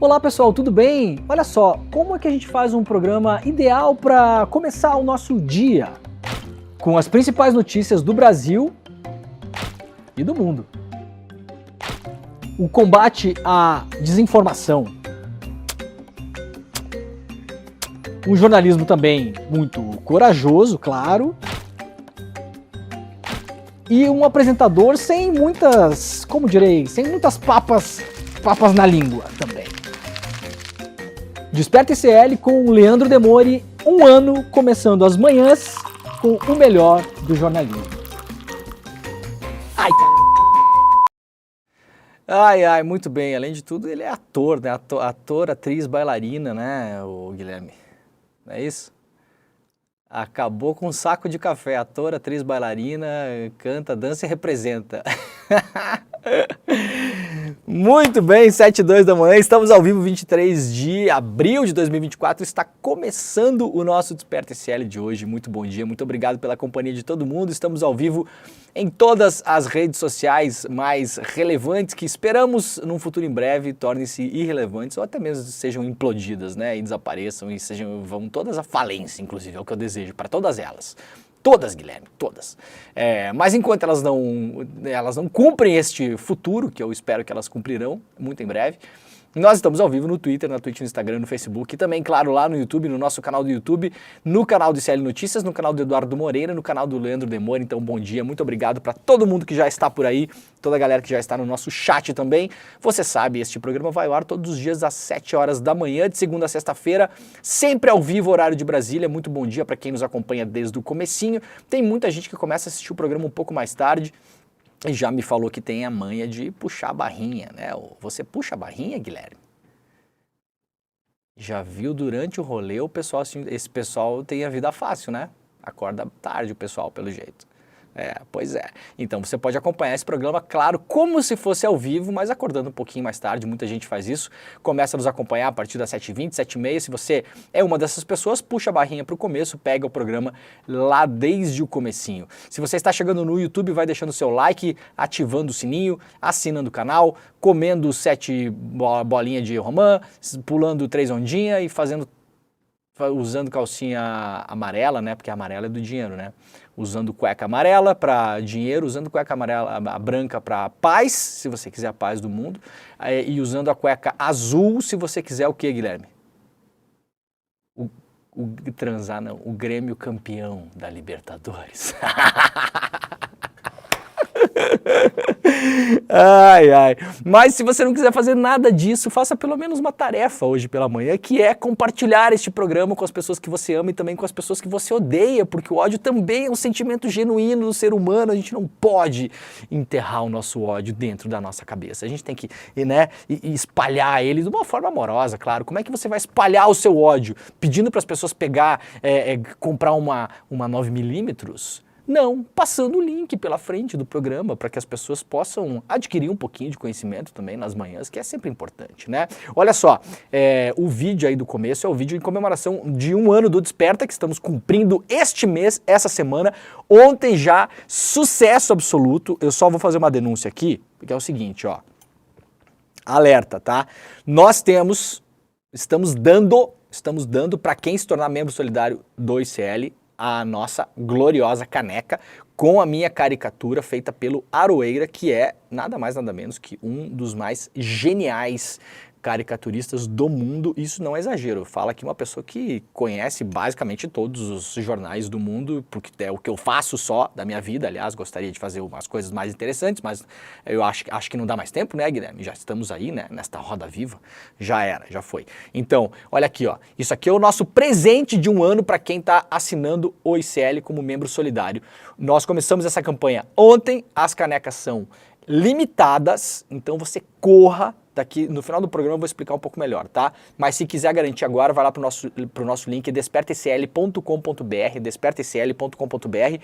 Olá pessoal, tudo bem? Olha só, como é que a gente faz um programa ideal para começar o nosso dia? Com as principais notícias do Brasil e do mundo. O combate à desinformação. Um jornalismo também muito corajoso, claro. E um apresentador sem muitas, como direi, sem muitas papas na língua também. Desperta ICL com o Leandro Demore, um ano começando as manhãs com o melhor do jornalismo. Ai, muito bem. Além de tudo, ele é ator, né? Ator, atriz, bailarina, né, o Guilherme? Não é isso? Acabou com um saco de café. Ator, atriz, bailarina, canta, dança e representa. Muito bem, 7h02 da manhã, estamos ao vivo, 23 de abril de 2024, está começando o nosso Desperta ICL de hoje. Muito bom dia, muito obrigado pela companhia de todo mundo. Estamos ao vivo em todas as redes sociais mais relevantes que esperamos num futuro em breve tornem-se irrelevantes ou até mesmo sejam implodidas, né, e desapareçam e vão todas à falência, inclusive, é o que eu desejo para todas elas. Todas, Guilherme, todas. Mas enquanto elas não cumprem este futuro, que eu espero que elas cumprirão muito em breve, nós estamos ao vivo no Twitter, na Twitch, no Instagram, no Facebook e também, claro, lá no YouTube, no nosso canal do YouTube, no canal do ICL Notícias, no canal do Eduardo Moreira, no canal do Leandro Demore. Então, bom dia, muito obrigado para todo mundo que já está por aí, toda a galera que já está no nosso chat também. Você sabe, este programa vai ao ar todos os dias às 7 horas da manhã, de segunda a sexta-feira, sempre ao vivo, horário de Brasília. Muito bom dia para quem nos acompanha desde o comecinho. Tem muita gente que começa a assistir o programa um pouco mais tarde, e já me falou que tem a manha de puxar a barrinha, né? Você puxa a barrinha, Guilherme? Já viu durante o rolê o pessoal assim, esse pessoal tem a vida fácil, né? Acorda tarde o pessoal, pelo jeito. Pois é. Então você pode acompanhar esse programa, claro, como se fosse ao vivo, mas acordando um pouquinho mais tarde, muita gente faz isso. Começa a nos acompanhar a partir das 7h20, 7h30. Se você é uma dessas pessoas, puxa a barrinha para o começo, pega o programa lá desde o comecinho. Se você está chegando no YouTube, vai deixando o seu like, ativando o sininho, assinando o canal, comendo 7 bolinhas de romã, pulando 3 ondinhas e usando calcinha amarela, né? Porque a amarela é do dinheiro, né? Usando cueca amarela para dinheiro, usando cueca amarela, a branca para paz, se você quiser a paz do mundo, e usando a cueca azul, se você quiser o quê, Guilherme? Transar, não, o Grêmio campeão da Libertadores. Mas se você não quiser fazer nada disso, faça pelo menos uma tarefa hoje pela manhã, que é compartilhar este programa com as pessoas que você ama e também com as pessoas que você odeia, porque o ódio também é um sentimento genuíno do ser humano. A gente não pode enterrar o nosso ódio dentro da nossa cabeça. A gente tem que, né, espalhar ele de uma forma amorosa, claro. Como é que você vai espalhar o seu ódio? Pedindo para as pessoas comprar uma 9mm? Não, passando o link pela frente do programa para que as pessoas possam adquirir um pouquinho de conhecimento também nas manhãs, que é sempre importante, né? Olha só, o vídeo aí do começo é o vídeo em comemoração de 1 ano do Desperta, que estamos cumprindo este mês, essa semana. Ontem já, sucesso absoluto. Eu só vou fazer uma denúncia aqui, porque é o seguinte, ó. Alerta, tá? Nós estamos dando para quem se tornar membro solidário do ICL, a nossa gloriosa caneca com a minha caricatura feita pelo Aroeira, que é nada mais nada menos que um dos mais geniais caricaturistas do mundo. Isso não é exagero, fala aqui uma pessoa que conhece basicamente todos os jornais do mundo, porque é o que eu faço só da minha vida. Aliás, gostaria de fazer umas coisas mais interessantes, mas eu acho que não dá mais tempo, né, Guilherme? Já estamos aí, né, nesta roda viva, já foi. Então, olha aqui, ó, isso aqui é o nosso presente de 1 ano para quem está assinando o ICL como membro solidário. Nós começamos essa campanha ontem, as canecas são limitadas, então você corra. Daqui no final do programa eu vou explicar um pouco melhor, tá? Mas se quiser garantir agora, vai lá pro nosso link despertacl.com.br, despertacl.com.br,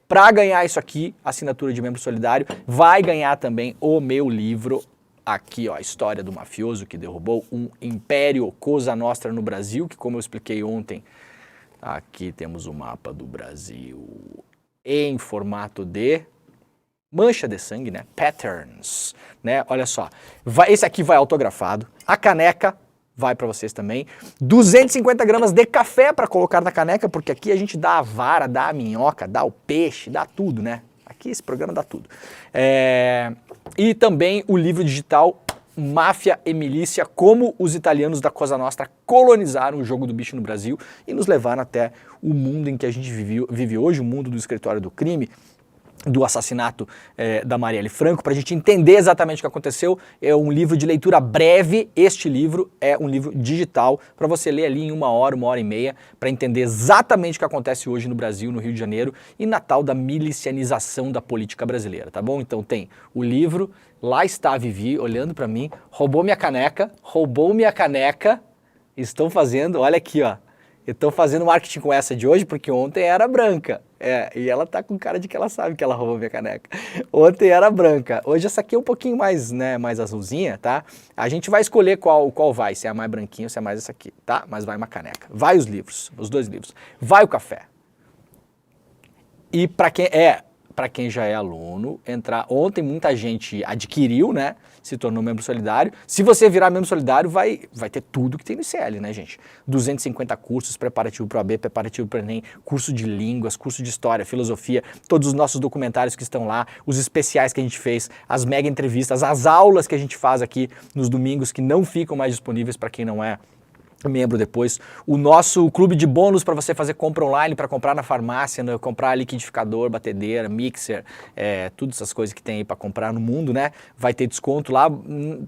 para ganhar isso aqui, assinatura de membro solidário. Vai ganhar também o meu livro aqui, ó, a história do mafioso que derrubou um império, Cosa Nostra no Brasil, que, como eu expliquei ontem, aqui temos o mapa do Brasil em formato de mancha de sangue, né? Patterns, né? Olha só, esse aqui vai autografado, a caneca vai para vocês também. 250 gramas de café para colocar na caneca, porque aqui a gente dá a vara, dá a minhoca, dá o peixe, dá tudo, né? Aqui esse programa dá tudo. E também o livro digital Máfia e Milícia, como os italianos da Cosa Nostra colonizaram o jogo do bicho no Brasil e nos levaram até o mundo em que a gente vive hoje, o mundo do escritório do crime, do assassinato da Marielle Franco, para a gente entender exatamente o que aconteceu. É um livro de leitura breve. Este livro é um livro digital para você ler ali em 1 hora e meia, para entender exatamente o que acontece hoje no Brasil, no Rio de Janeiro e na tal da milicianização da política brasileira, tá bom? Então tem o livro, lá está a Vivi olhando para mim, roubou minha caneca, estou fazendo, olha aqui, ó. Eu estou fazendo marketing com essa de hoje porque ontem era branca. E ela tá com cara de que ela sabe que ela roubou minha caneca. Ontem era branca. Hoje essa aqui é um pouquinho mais, né, mais azulzinha, tá? A gente vai escolher qual vai, se é a mais branquinha ou se é mais essa aqui, tá? Mas vai uma caneca. Vai os livros, os 2 livros. Vai o café. E para quem já é aluno, ontem muita gente adquiriu, né? Se tornou membro solidário. Se você virar membro solidário, vai ter tudo que tem no ICL, né, gente? 250 cursos, preparativo para o AB, preparativo para o Enem, curso de línguas, curso de história, filosofia, todos os nossos documentários que estão lá, os especiais que a gente fez, as mega entrevistas, as aulas que a gente faz aqui nos domingos que não ficam mais disponíveis para quem não é membro depois, o nosso clube de bônus para você fazer compra online, para comprar na farmácia, né? Comprar liquidificador, batedeira, mixer, todas essas coisas que tem aí para comprar no mundo, né? Vai ter desconto lá,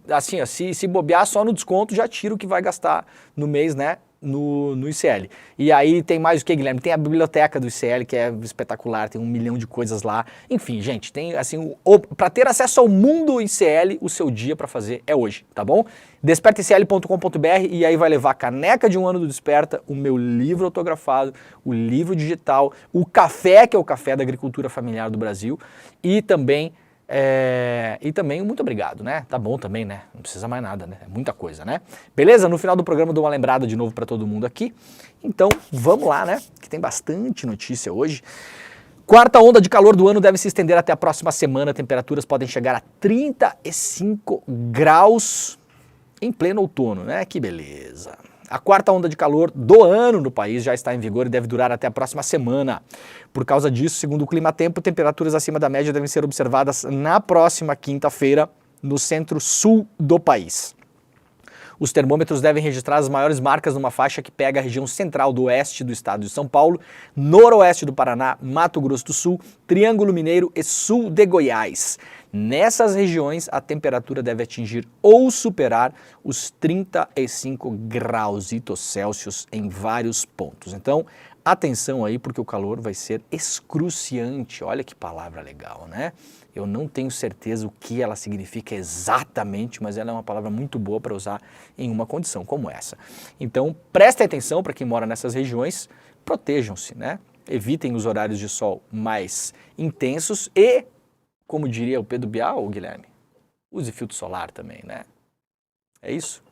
assim, ó, se bobear só no desconto já tira o que vai gastar no mês, né? No ICL. E aí tem mais o que, Guilherme? Tem a biblioteca do ICL, que é espetacular, tem 1 milhão de coisas lá. Enfim, gente, tem assim, para ter acesso ao mundo ICL, o seu dia para fazer é hoje, tá bom? despertaicl.com.br e aí vai levar a caneca de 1 ano do Desperta, o meu livro autografado, o livro digital, o café, que é o café da agricultura familiar do Brasil, e também muito obrigado, né? Tá bom também, né? Não precisa mais nada, né? É muita coisa, né? Beleza? No final do programa eu dou uma lembrada de novo para todo mundo aqui. Então, vamos lá, né? Que tem bastante notícia hoje. 4ª onda de calor do ano deve se estender até a próxima semana. Temperaturas podem chegar a 35 graus em pleno outono, né? Que beleza. A 4ª onda de calor do ano no país já está em vigor e deve durar até a próxima semana. Por causa disso, segundo o Climatempo, temperaturas acima da média devem ser observadas na próxima quinta-feira no centro-sul do país. Os termômetros devem registrar as maiores marcas numa faixa que pega a região central do oeste do estado de São Paulo, noroeste do Paraná, Mato Grosso do Sul, Triângulo Mineiro e sul de Goiás. Nessas regiões, a temperatura deve atingir ou superar os 35 graus Celsius em vários pontos. Então, atenção aí, porque o calor vai ser excruciante. Olha que palavra legal, né? Eu não tenho certeza o que ela significa exatamente, mas ela é uma palavra muito boa para usar em uma condição como essa. Então, prestem atenção para quem mora nessas regiões, protejam-se, né? Evitem os horários de sol mais intensos e, como diria o Pedro Bial, Guilherme, use filtro solar também, né? É isso?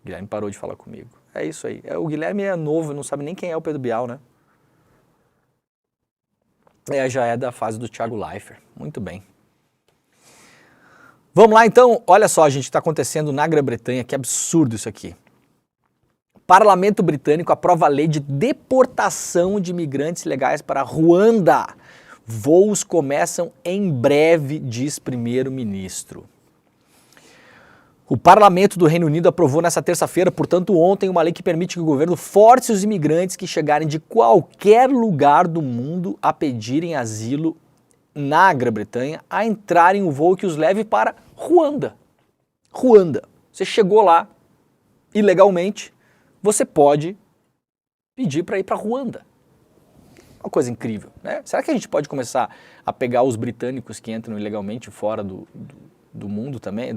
O Guilherme parou de falar comigo. É isso aí. O Guilherme é novo, não sabe nem quem é o Pedro Bial, né? Já é da fase do Thiago Leifert. Muito bem. Vamos lá então, olha só, gente, o que está acontecendo na Grã-Bretanha, que absurdo isso aqui. Parlamento britânico aprova a lei de deportação de imigrantes ilegais para Ruanda. Voos começam em breve, diz primeiro-ministro. O Parlamento do Reino Unido aprovou nesta terça-feira, portanto ontem, uma lei que permite que o governo force os imigrantes que chegarem de qualquer lugar do mundo a pedirem asilo na Grã-Bretanha a entrarem em um voo que os leve para Ruanda. Ruanda. Você chegou lá ilegalmente, você pode pedir para ir para Ruanda. Uma coisa incrível, né? Será que a gente pode começar a pegar os britânicos que entram ilegalmente fora do mundo também,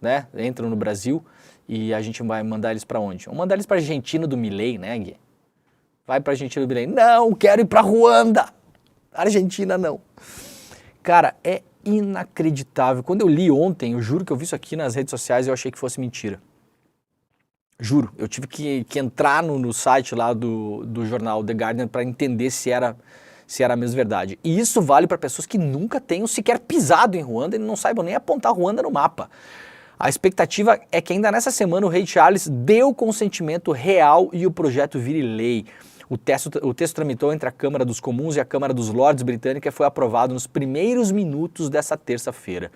né? Entram no Brasil e a gente vai mandar eles para onde? Vamos mandar eles para a Argentina do Milei, né, Gui? Vai para a Argentina do Milei. Não, quero ir para Ruanda. Argentina não. Cara, é inacreditável. Quando eu li ontem, eu juro que eu vi isso aqui nas redes sociais e eu achei que fosse mentira. Juro, eu tive que entrar no site lá do jornal The Guardian para entender se era mesmo verdade. E isso vale para pessoas que nunca tenham sequer pisado em Ruanda e não saibam nem apontar Ruanda no mapa. A expectativa é que ainda nessa semana o rei Charles dê o consentimento real e o projeto vire lei. O texto tramitou entre a Câmara dos Comuns e a Câmara dos Lordes britânica e foi aprovado nos primeiros minutos dessa terça-feira.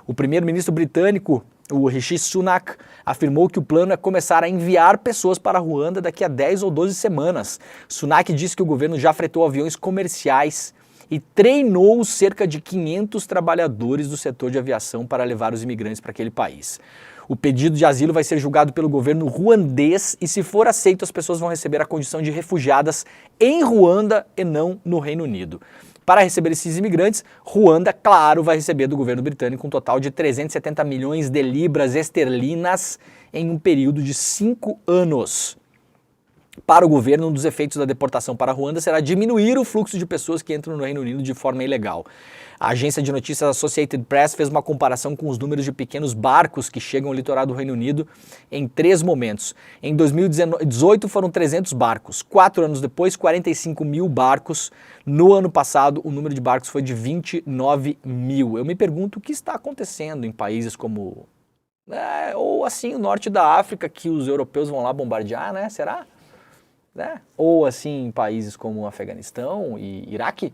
O primeiro-ministro britânico, o Rishi Sunak, afirmou que o plano é começar a enviar pessoas para Ruanda daqui a 10 ou 12 semanas. Sunak disse que o governo já fretou aviões comerciais e treinou cerca de 500 trabalhadores do setor de aviação para levar os imigrantes para aquele país. O pedido de asilo vai ser julgado pelo governo ruandês e, se for aceito, as pessoas vão receber a condição de refugiadas em Ruanda e não no Reino Unido. Para receber esses imigrantes, Ruanda, claro, vai receber do governo britânico um total de 370 milhões de libras esterlinas em um período de 5 anos. Para o governo, um dos efeitos da deportação para Ruanda será diminuir o fluxo de pessoas que entram no Reino Unido de forma ilegal. A agência de notícias Associated Press fez uma comparação com os números de pequenos barcos que chegam ao litoral do Reino Unido em 3 momentos. Em 2018 foram 300 barcos, 4 anos depois 45 mil barcos. No ano passado o número de barcos foi de 29 mil. Eu me pergunto o que está acontecendo em países como, ou assim, o norte da África, que os europeus vão lá bombardear, né? Será? Ou assim, em países como o Afeganistão e Iraque,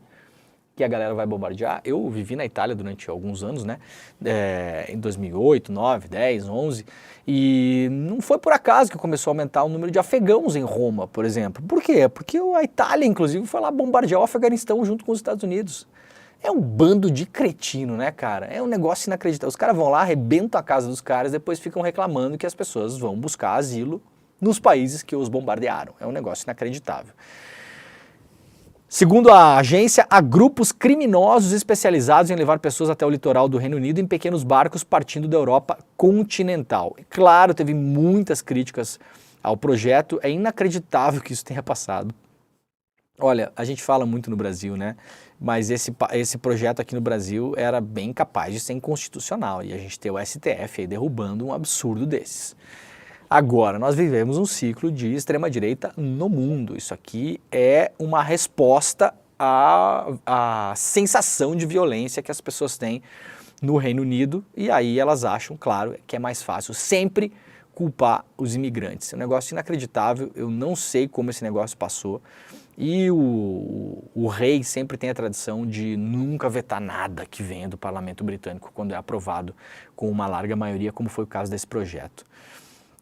que a galera vai bombardear. Eu vivi na Itália durante alguns anos, né? Em 2008, 9, 10, 11, e não foi por acaso que começou a aumentar o número de afegãos em Roma, por exemplo. Por quê? Porque a Itália, inclusive, foi lá bombardear o Afeganistão junto com os Estados Unidos. É um bando de cretino, né, cara? É um negócio inacreditável. Os caras vão lá, arrebentam a casa dos caras, depois ficam reclamando que as pessoas vão buscar asilo nos países que os bombardearam. É um negócio inacreditável. Segundo a agência, há grupos criminosos especializados em levar pessoas até o litoral do Reino Unido em pequenos barcos partindo da Europa continental. E, claro, teve muitas críticas ao projeto, é inacreditável que isso tenha passado. Olha, a gente fala muito no Brasil, né? Mas esse projeto aqui no Brasil era bem capaz de ser inconstitucional e a gente ter o STF aí derrubando um absurdo desses. Agora, nós vivemos um ciclo de extrema-direita no mundo. Isso aqui é uma resposta à sensação de violência que as pessoas têm no Reino Unido, e aí elas acham, claro, que é mais fácil sempre culpar os imigrantes. É um negócio inacreditável, eu não sei como esse negócio passou, e o rei sempre tem a tradição de nunca vetar nada que venha do parlamento britânico quando é aprovado com uma larga maioria, como foi o caso desse projeto.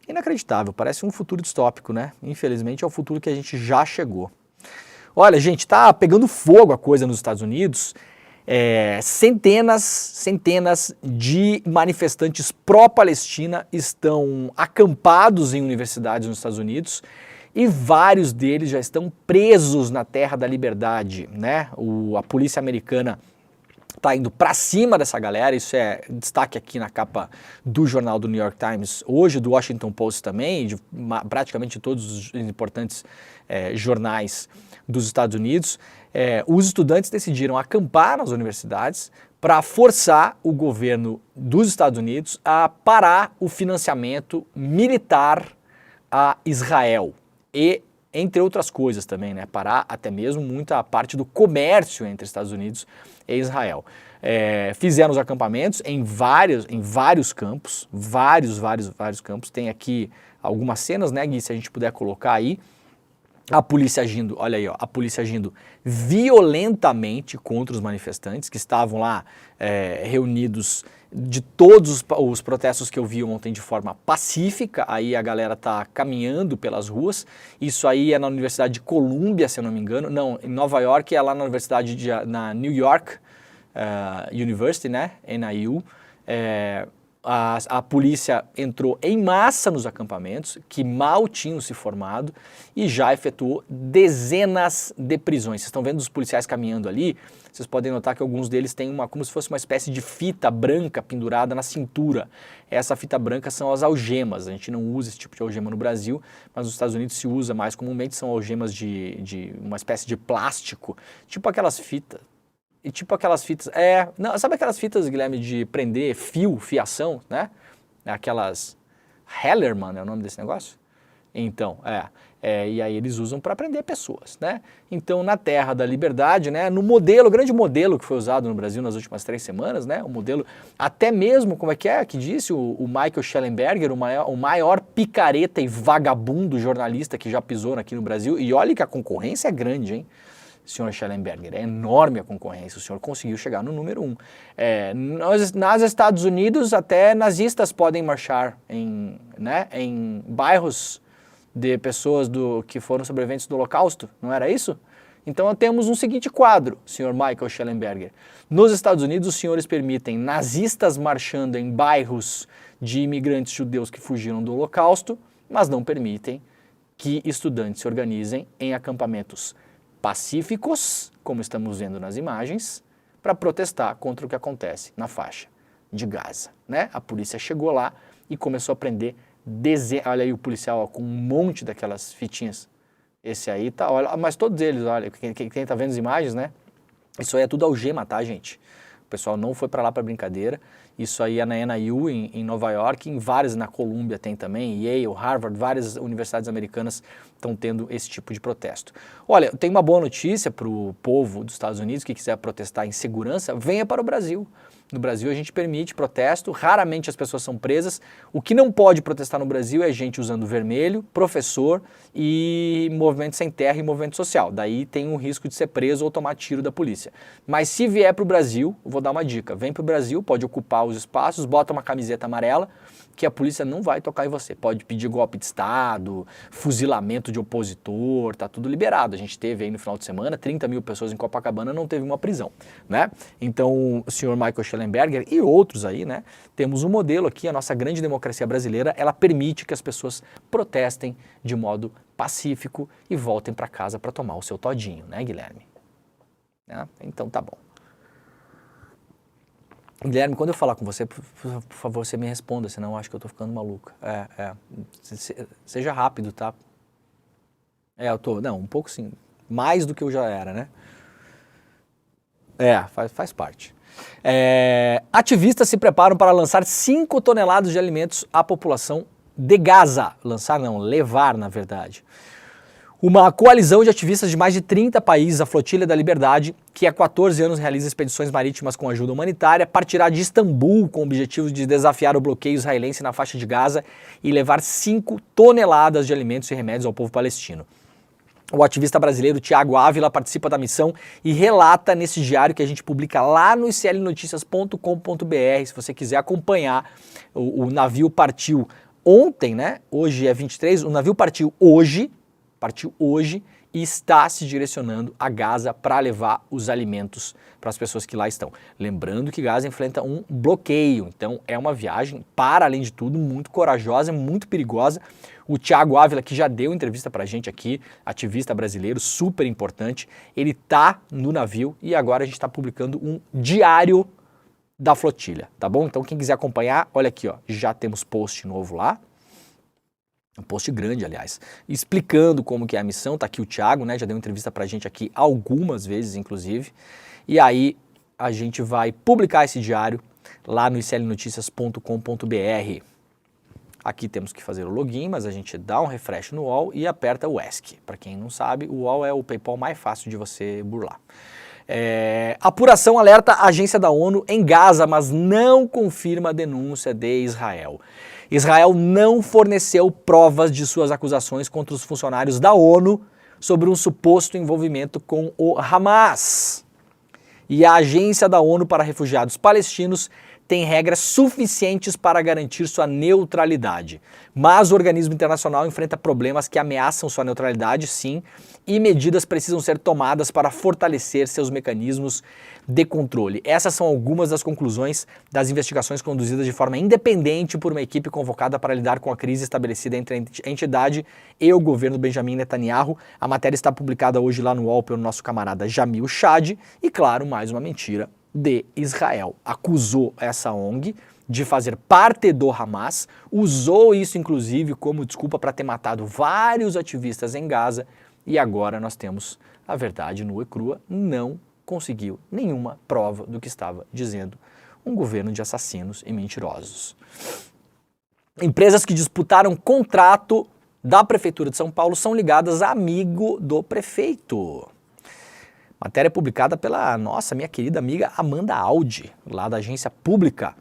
Inacreditável, parece um futuro distópico, né? Infelizmente é o futuro que a gente já chegou. Olha, gente, tá pegando fogo a coisa nos Estados Unidos. Centenas de manifestantes pró-Palestina estão acampados em universidades nos Estados Unidos e vários deles já estão presos na Terra da Liberdade, né? A polícia americana está indo para cima dessa galera, isso é destaque aqui na capa do jornal do New York Times, hoje do Washington Post também, de praticamente todos os importantes jornais dos Estados Unidos. Os estudantes decidiram acampar nas universidades para forçar o governo dos Estados Unidos a parar o financiamento militar a Israel e, entre outras coisas também, né, parar até mesmo muita parte do comércio entre Estados Unidos e Israel. Fizeram os acampamentos em vários campos, vários campos. Tem aqui algumas cenas, né, Gui, se a gente puder colocar aí. A polícia agindo, olha aí, ó, a polícia agindo violentamente contra os manifestantes que estavam lá reunidos de todos os protestos que eu vi ontem de forma pacífica. Aí a galera tá caminhando pelas ruas. Isso aí é na Universidade de Columbia, se eu não me engano. Não, em Nova York, é lá na Universidade na New York University, né, NIU. A polícia entrou em massa nos acampamentos, que mal tinham se formado, e já efetuou dezenas de prisões. Vocês estão vendo os policiais caminhando ali? Vocês podem notar que alguns deles têm como se fosse uma espécie de fita branca pendurada na cintura. Essa fita branca são as algemas. A gente não usa esse tipo de algema no Brasil, mas nos Estados Unidos se usa mais comumente, são algemas de uma espécie de plástico, tipo aquelas fitas. E tipo aquelas fitas, não, sabe aquelas fitas, Guilherme, de prender fiação, né? Aquelas Hellerman é o nome desse negócio? Então, e aí eles usam para prender pessoas, né? Então, na Terra da Liberdade, né, no modelo, o grande modelo que foi usado no Brasil nas últimas 3 semanas, né, o modelo, até mesmo, como é que disse o Michael Shellenberger, o maior picareta e vagabundo jornalista que já pisou aqui no Brasil, e olha que a concorrência é grande, hein? Senhor Schellenberger, é enorme a concorrência, o senhor conseguiu chegar no número 1. Nos Estados Unidos, até nazistas podem marchar em bairros de pessoas que foram sobreviventes do Holocausto, não era isso? Então temos um seguinte quadro, senhor Michael Schellenberger. Nos Estados Unidos, os senhores permitem nazistas marchando em bairros de imigrantes judeus que fugiram do Holocausto, mas não permitem que estudantes se organizem em acampamentos pacíficos, como estamos vendo nas imagens, para protestar contra o que acontece na faixa de Gaza, né? A polícia chegou lá e começou a prender olha aí o policial com um monte daquelas fitinhas. Esse aí tá, olha, mas todos eles, olha, quem tá vendo as imagens, né? Isso aí é tudo algema, tá, gente? O pessoal não foi para lá para brincadeira. Isso aí é na NYU, em Nova York, em várias, na Colômbia tem também, Yale, Harvard, várias universidades americanas estão tendo esse tipo de protesto. Olha, tem uma boa notícia para o povo dos Estados Unidos que quiser protestar em segurança, venha para o Brasil. No Brasil a gente permite protesto, raramente as pessoas são presas. O que não pode protestar no Brasil é gente usando vermelho, professor e movimento sem terra e movimento social. Daí tem um risco de ser preso ou tomar tiro da polícia. Mas se vier para o Brasil, vou dar uma dica, vem para o Brasil, pode ocupar os espaços, bota uma camiseta amarela, que a polícia não vai tocar em você. Pode pedir golpe de Estado, fuzilamento de opositor, tá tudo liberado. A gente teve aí no final de semana 30 mil pessoas em Copacabana, não teve uma prisão, né? Então, o senhor Michael Schellenberger e outros aí, né? Temos um modelo aqui, a nossa grande democracia brasileira, ela permite que as pessoas protestem de modo pacífico e voltem para casa para tomar o seu todinho, né, Guilherme? Então tá bom. Guilherme, quando eu falar com você, por favor, você me responda, senão eu acho que eu tô ficando maluco. Seja rápido, tá? Eu tô, não, um pouco sim, mais do que eu já era, né? Faz parte. Ativistas se preparam para lançar 5 toneladas de alimentos à população de Gaza. Lançar não, levar, na verdade. Uma coalizão de ativistas de mais de 30 países, a Flotilha da Liberdade, que há 14 anos realiza expedições marítimas com ajuda humanitária, partirá de Istambul com o objetivo de desafiar o bloqueio israelense na faixa de Gaza e levar 5 toneladas de alimentos e remédios ao povo palestino. O ativista brasileiro Tiago Ávila participa da missão e relata nesse diário que a gente publica lá no iclnoticias.com.br. Se você quiser acompanhar, o navio partiu ontem, né? Hoje é 23, o navio partiu hoje e está se direcionando a Gaza para levar os alimentos para as pessoas que lá estão. Lembrando que Gaza enfrenta um bloqueio, então é uma viagem, para além de tudo, muito corajosa, muito perigosa. O Tiago Ávila, que já deu entrevista para a gente aqui, ativista brasileiro, super importante, ele está no navio e agora a gente está publicando um diário da flotilha, tá bom? Então quem quiser acompanhar, olha aqui, ó, já temos post novo lá. Um post grande, aliás, explicando como que é a missão. Tá aqui o Thiago, né, já deu entrevista pra gente aqui algumas vezes, inclusive. E aí a gente vai publicar esse diário lá no iclnoticias.com.br. Aqui temos que fazer o login, mas a gente dá um refresh no UOL e aperta o ESC. Para quem não sabe, o UOL é o PayPal mais fácil de você burlar. Apuração alerta a agência da ONU em Gaza, mas não confirma a denúncia de Israel. Israel não forneceu provas de suas acusações contra os funcionários da ONU sobre um suposto envolvimento com o Hamas. E a Agência da ONU para Refugiados Palestinos tem regras suficientes para garantir sua neutralidade. Mas o organismo internacional enfrenta problemas que ameaçam sua neutralidade, sim, e medidas precisam ser tomadas para fortalecer seus mecanismos de controle. Essas são algumas das conclusões das investigações conduzidas de forma independente por uma equipe convocada para lidar com a crise estabelecida entre a entidade e o governo Benjamin Netanyahu. A matéria está publicada hoje lá no UOL pelo nosso camarada Jamil Chad e, claro, mais uma mentira de Israel. Acusou essa ONG de fazer parte do Hamas, usou isso inclusive como desculpa para ter matado vários ativistas em Gaza e agora nós temos a verdade nua e crua, não conseguiu nenhuma prova do que estava dizendo um governo de assassinos e mentirosos. Empresas que disputaram contrato da Prefeitura de São Paulo são ligadas a amigo do prefeito. Matéria publicada pela minha querida amiga Amanda Audi, lá da Agência Pública.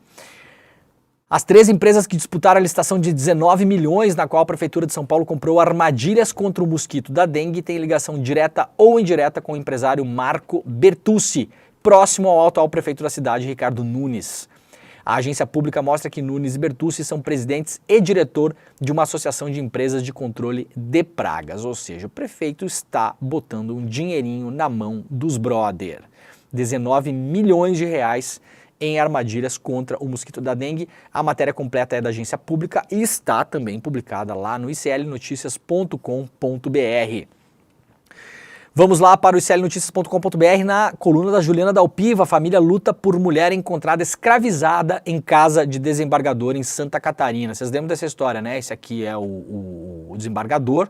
As 3 empresas que disputaram a licitação de 19 milhões, na qual a Prefeitura de São Paulo comprou armadilhas contra o mosquito da dengue, têm ligação direta ou indireta com o empresário Marco Bertucci, próximo ao atual prefeito da cidade, Ricardo Nunes. A agência pública mostra que Nunes e Bertucci são presidentes e diretor de uma associação de empresas de controle de pragas, ou seja, o prefeito está botando um dinheirinho na mão dos brother. 19 milhões de reais em armadilhas contra o mosquito da dengue. A matéria completa é da agência pública e está também publicada lá no iclnoticias.com.br. Vamos lá para o iclnoticias.com.br, na coluna da Juliana Dalpiva. A família luta por mulher encontrada escravizada em casa de desembargador em Santa Catarina. Vocês lembram dessa história, né? Esse aqui é o desembargador.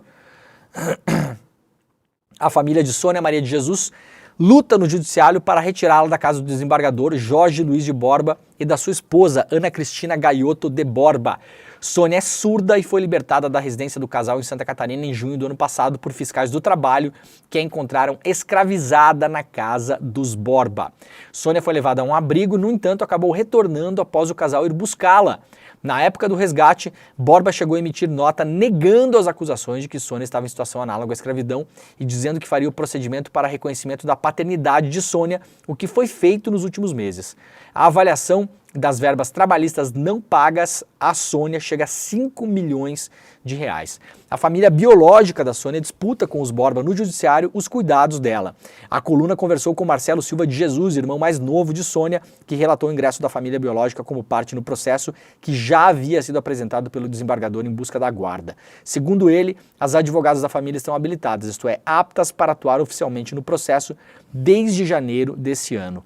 A família de Sônia Maria de Jesus luta no judiciário para retirá-la da casa do desembargador Jorge Luiz de Borba e da sua esposa, Ana Cristina Gaiotto de Borba. Sônia é surda e foi libertada da residência do casal em Santa Catarina em junho do ano passado por fiscais do trabalho que a encontraram escravizada na casa dos Borba. Sônia foi levada a um abrigo, no entanto, acabou retornando após o casal ir buscá-la. Na época do resgate, Borba chegou a emitir nota negando as acusações de que Sônia estava em situação análoga à escravidão e dizendo que faria o procedimento para reconhecimento da paternidade de Sônia, o que foi feito nos últimos meses. A avaliação das verbas trabalhistas não pagas à Sônia chega a 5 milhões de reais. A família biológica da Sônia disputa com os Borba no judiciário os cuidados dela. A coluna conversou com Marcelo Silva de Jesus, irmão mais novo de Sônia, que relatou o ingresso da família biológica como parte no processo que já havia sido apresentado pelo desembargador em busca da guarda. Segundo ele, as advogadas da família estão habilitadas, isto é, aptas para atuar oficialmente no processo desde janeiro desse ano.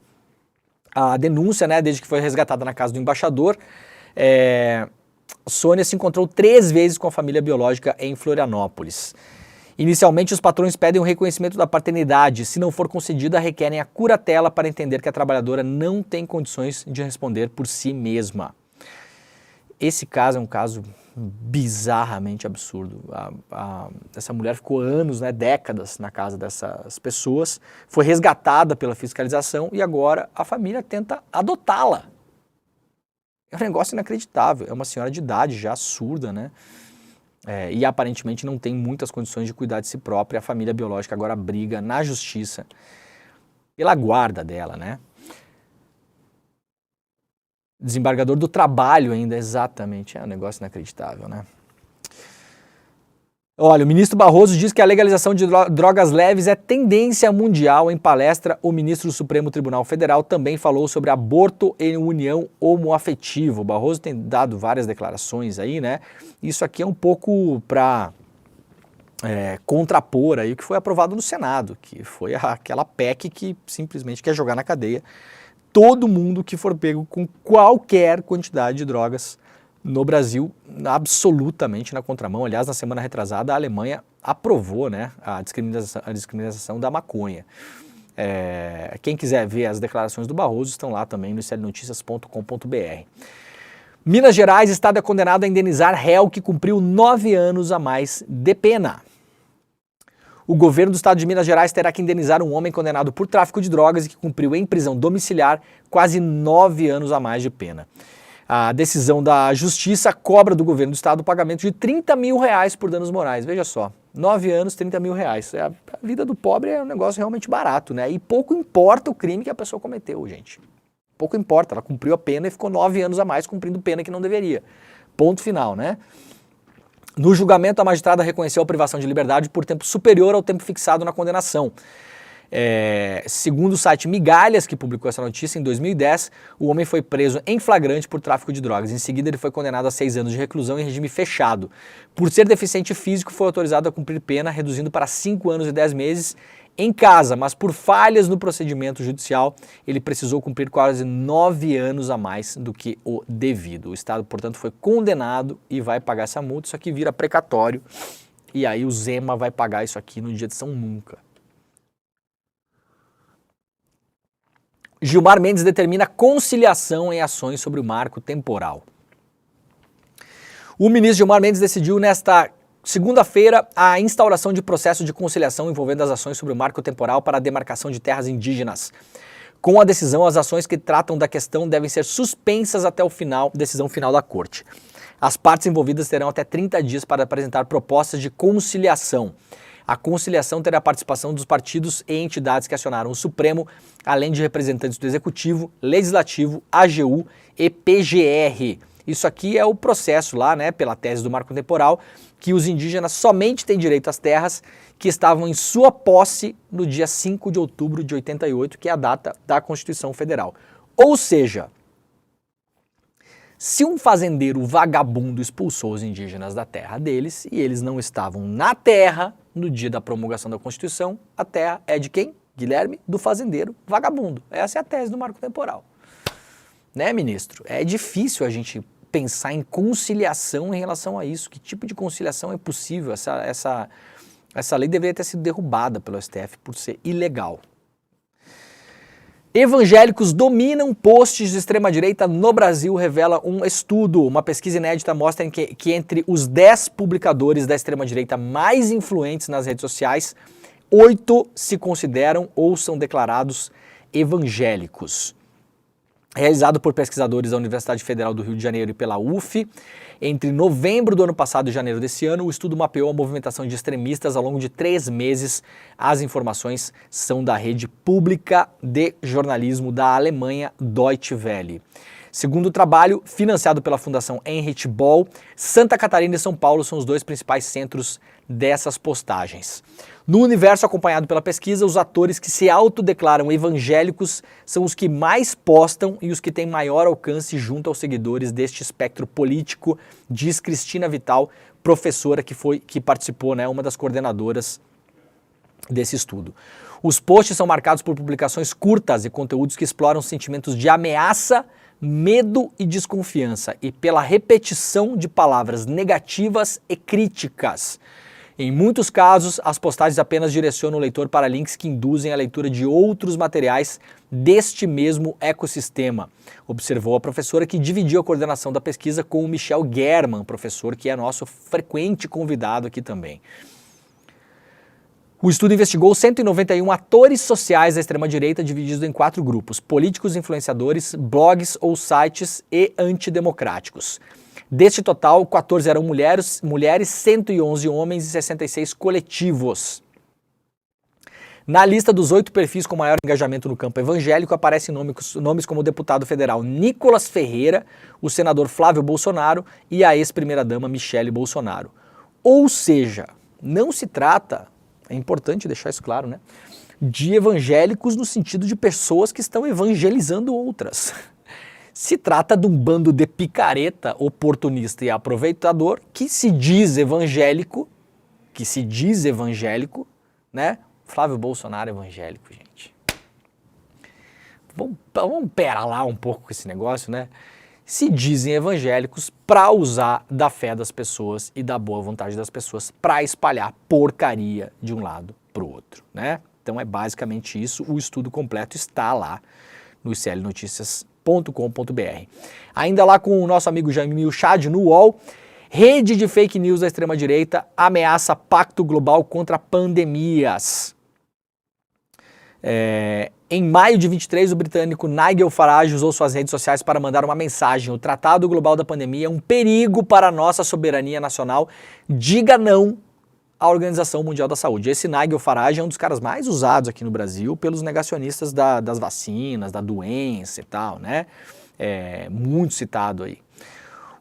A denúncia, desde que foi resgatada na casa do embaixador, Sônia se encontrou 3 vezes com a família biológica em Florianópolis. Inicialmente, os patrões pedem o reconhecimento da paternidade. Se não for concedida, requerem a curatela para entender que a trabalhadora não tem condições de responder por si mesma. Esse caso é um caso bizarramente absurdo. Essa mulher ficou anos, décadas na casa dessas pessoas, foi resgatada pela fiscalização e agora a família tenta adotá-la. É um negócio inacreditável. É uma senhora de idade já, surda, e aparentemente não tem muitas condições de cuidar de si própria. A família biológica agora briga na justiça pela guarda dela, Desembargador do Trabalho ainda, exatamente. É um negócio inacreditável, Olha, o ministro Barroso diz que a legalização de drogas leves é tendência mundial. Em palestra, o ministro do Supremo Tribunal Federal também falou sobre aborto em união homoafetiva. O Barroso tem dado várias declarações aí, Isso aqui é um pouco para contrapor aí o que foi aprovado no Senado, que foi aquela PEC que simplesmente quer jogar na cadeia todo mundo que for pego com qualquer quantidade de drogas no Brasil, absolutamente na contramão. Aliás, na semana retrasada, a Alemanha aprovou a descriminalização da maconha. Quem quiser ver as declarações do Barroso estão lá também no iclnoticias.com.br. Minas Gerais, estado é condenado a indenizar réu que cumpriu 9 anos a mais de pena. O governo do estado de Minas Gerais terá que indenizar um homem condenado por tráfico de drogas e que cumpriu em prisão domiciliar quase 9 anos a mais de pena. A decisão da justiça cobra do governo do estado o pagamento de 30 mil reais por danos morais. Veja só, 9 anos, 30 mil reais. A vida do pobre é um negócio realmente barato, E pouco importa o crime que a pessoa cometeu, gente. Pouco importa, ela cumpriu a pena e ficou 9 anos a mais cumprindo pena que não deveria. Ponto final, No julgamento, a magistrada reconheceu a privação de liberdade por tempo superior ao tempo fixado na condenação. Segundo o site Migalhas, que publicou essa notícia, em 2010, o homem foi preso em flagrante por tráfico de drogas. Em seguida, ele foi condenado a 6 anos de reclusão em regime fechado. Por ser deficiente físico, foi autorizado a cumprir pena, reduzindo para 5 anos e 10 meses em casa, mas por falhas no procedimento judicial, ele precisou cumprir quase 9 anos a mais do que o devido. O Estado, portanto, foi condenado e vai pagar essa multa. Isso aqui vira precatório e aí o Zema vai pagar isso aqui no dia de São Nunca. Gilmar Mendes determina conciliação em ações sobre o marco temporal. O ministro Gilmar Mendes decidiu nesta Segunda-feira, a instauração de processo de conciliação envolvendo as ações sobre o marco temporal para a demarcação de terras indígenas. Com a decisão, as ações que tratam da questão devem ser suspensas até o decisão final da Corte. As partes envolvidas terão até 30 dias para apresentar propostas de conciliação. A conciliação terá a participação dos partidos e entidades que acionaram o Supremo, além de representantes do Executivo, Legislativo, AGU e PGR. Isso aqui é o processo lá, né, pela tese do marco temporal, que os indígenas somente têm direito às terras que estavam em sua posse no dia 5 de outubro de 88, que é a data da Constituição Federal. Ou seja, se um fazendeiro vagabundo expulsou os indígenas da terra deles e eles não estavam na terra no dia da promulgação da Constituição, a terra é de quem? Guilherme, do fazendeiro vagabundo. Essa é a tese do marco temporal. Né, ministro? É difícil a gente pensar em conciliação em relação a isso. Que tipo de conciliação é possível? Essa lei deveria ter sido derrubada pelo STF por ser ilegal. Evangélicos dominam posts de extrema-direita no Brasil, revela um estudo. Uma pesquisa inédita mostra que entre os 10 publicadores da extrema-direita mais influentes nas redes sociais, 8 se consideram ou são declarados evangélicos. Realizado por pesquisadores da Universidade Federal do Rio de Janeiro e pela UF, entre novembro do ano passado e janeiro desse ano, o estudo mapeou a movimentação de extremistas ao longo de 3 meses. As informações são da rede pública de jornalismo da Alemanha, Deutsche Welle. Segundo o trabalho, financiado pela Fundação Heinrich Böll, Santa Catarina e São Paulo são os 2 principais centros dessas postagens. No universo acompanhado pela pesquisa, os atores que se autodeclaram evangélicos são os que mais postam e os que têm maior alcance junto aos seguidores deste espectro político, diz Cristina Vital, professora que participou, né, uma das coordenadoras desse estudo. Os posts são marcados por publicações curtas e conteúdos que exploram sentimentos de ameaça, medo e desconfiança, e pela repetição de palavras negativas e críticas. Em muitos casos, as postagens apenas direcionam o leitor para links que induzem a leitura de outros materiais deste mesmo ecossistema, observou a professora que dividiu a coordenação da pesquisa com o Michel German, professor que é nosso frequente convidado aqui também. O estudo investigou 191 atores sociais da extrema-direita divididos em 4 grupos: políticos, influenciadores, blogs ou sites e antidemocráticos. Deste total, 14 eram mulheres, 111 homens e 66 coletivos. Na lista dos 8 perfis com maior engajamento no campo evangélico aparecem nomes como o deputado federal Nicolas Ferreira, o senador Flávio Bolsonaro e a ex-primeira-dama Michele Bolsonaro. Ou seja, não se trata, é importante deixar isso claro, né, de evangélicos no sentido de pessoas que estão evangelizando outras. Se trata de um bando de picareta, oportunista e aproveitador que se diz evangélico, né? Flávio Bolsonaro é evangélico, gente. Vamos pera lá um pouco com esse negócio, né? Se dizem evangélicos para usar da fé das pessoas e da boa vontade das pessoas para espalhar porcaria de um lado para o outro, né? Então é basicamente isso. O estudo completo está lá no iclnoticias.com.br. Ainda lá com o nosso amigo Jamil Chad no UOL, rede de fake news da extrema-direita ameaça pacto global contra pandemias. Em maio de 23, o britânico Nigel Farage usou suas redes sociais para mandar uma mensagem: o Tratado Global da Pandemia é um perigo para a nossa soberania nacional, diga não à Organização Mundial da Saúde. Esse Nigel Farage é um dos caras mais usados aqui no Brasil pelos negacionistas das vacinas, da doença e tal, né? Muito citado aí.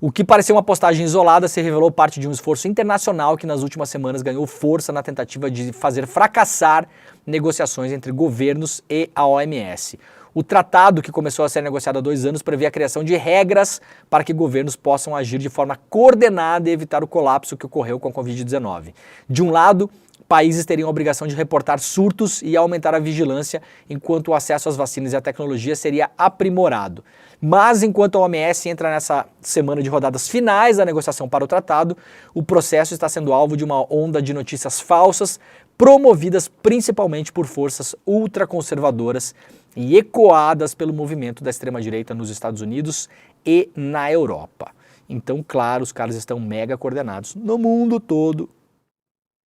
O que parecia uma postagem isolada se revelou parte de um esforço internacional que nas últimas semanas ganhou força na tentativa de fazer fracassar negociações entre governos e a OMS. O tratado, que começou a ser negociado há 2 anos, prevê a criação de regras para que governos possam agir de forma coordenada e evitar o colapso que ocorreu com a Covid-19. De um lado, países teriam a obrigação de reportar surtos e aumentar a vigilância, enquanto o acesso às vacinas e à tecnologia seria aprimorado. Mas enquanto a OMS entra nessa semana de rodadas finais da negociação para o tratado, o processo está sendo alvo de uma onda de notícias falsas, promovidas principalmente por forças ultraconservadoras e ecoadas pelo movimento da extrema-direita nos Estados Unidos e na Europa. Então, claro, os caras estão mega coordenados no mundo todo,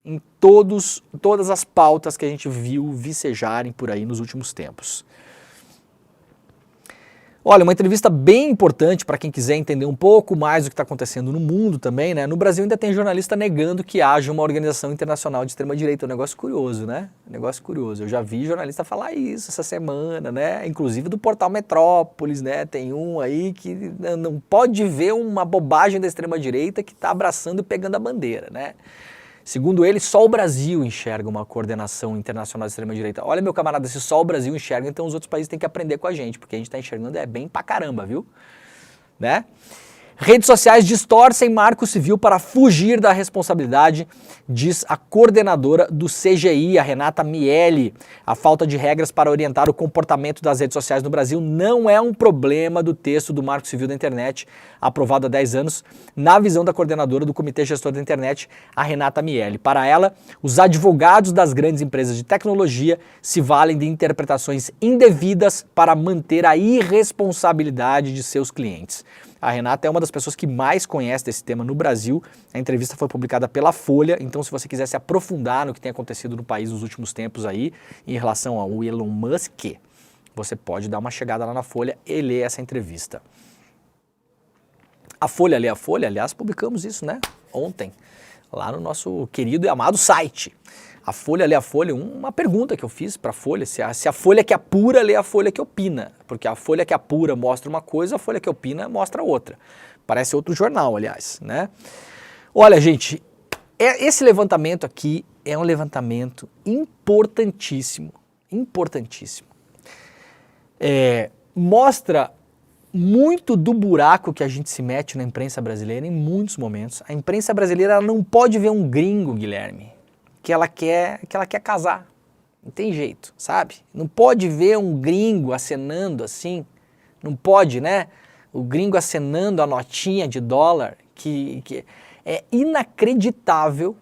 em todas as pautas que a gente viu vicejarem por aí nos últimos tempos. Olha, uma entrevista bem importante para quem quiser entender um pouco mais do que está acontecendo no mundo também, né? No Brasil ainda tem jornalista negando que haja uma organização internacional de extrema-direita. É um negócio curioso, né? Negócio curioso. Eu já vi jornalista falar isso essa semana, né? Inclusive do portal Metrópolis, né? Tem um aí que não pode ver uma bobagem da extrema-direita que está abraçando e pegando a bandeira, né? Segundo ele, só o Brasil enxerga uma coordenação internacional de extrema-direita. Olha, meu camarada, se só o Brasil enxerga, então os outros países têm que aprender com a gente, porque a gente está enxergando bem pra caramba, viu? Né? Redes sociais distorcem marco civil para fugir da responsabilidade, diz a coordenadora do CGI, a Renata Miele. A falta de regras para orientar o comportamento das redes sociais no Brasil não é um problema do texto do Marco Civil da Internet, aprovado há 10 anos, na visão da coordenadora do Comitê Gestor da Internet, a Renata Miele. Para ela, os advogados das grandes empresas de tecnologia se valem de interpretações indevidas para manter a irresponsabilidade de seus clientes. A Renata é uma das pessoas que mais conhece desse tema no Brasil. A entrevista foi publicada pela Folha, então se você quiser se aprofundar no que tem acontecido no país nos últimos tempos aí, em relação ao Elon Musk, você pode dar uma chegada lá na Folha e ler essa entrevista. A Folha lê a Folha, aliás, publicamos isso, né, ontem, lá no nosso querido e amado site. A Folha lê a Folha, uma pergunta que eu fiz para a Folha, se a Folha que apura lê a Folha que opina, porque a Folha que apura mostra uma coisa, a Folha que opina mostra outra. Parece outro jornal, aliás, né? Olha, gente, esse levantamento aqui é um levantamento importantíssimo, importantíssimo. Mostra muito do buraco que a gente se mete na imprensa brasileira em muitos momentos. A imprensa brasileira ela não pode ver um gringo, Guilherme, que ela quer casar. Não tem jeito, sabe? Não pode ver um gringo acenando assim, não pode, né? O gringo acenando a notinha de dólar, que é inacreditável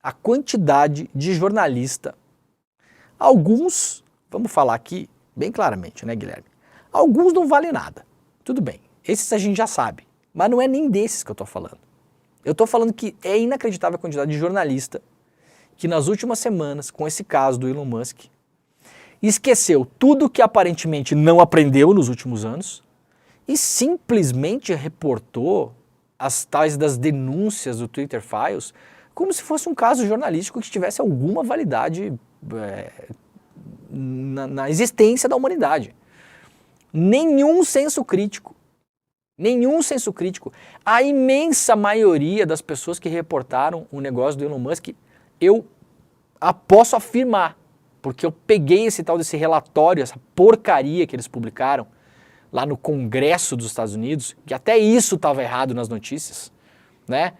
a quantidade de jornalista. Alguns, vamos falar aqui bem claramente, né, Guilherme? Alguns não valem nada, tudo bem, esses a gente já sabe, mas não é nem desses que eu tô falando. Eu tô falando que é inacreditável a quantidade de jornalista que nas últimas semanas, com esse caso do Elon Musk, esqueceu tudo que aparentemente não aprendeu nos últimos anos e simplesmente reportou as tais das denúncias do Twitter Files como se fosse um caso jornalístico que tivesse alguma validade na existência da humanidade. Nenhum senso crítico. Nenhum senso crítico. A imensa maioria das pessoas que reportaram o negócio do Elon Musk, eu posso afirmar, porque eu peguei esse tal desse relatório, essa porcaria que eles publicaram lá no Congresso dos Estados Unidos, que até isso estava errado nas notícias, né?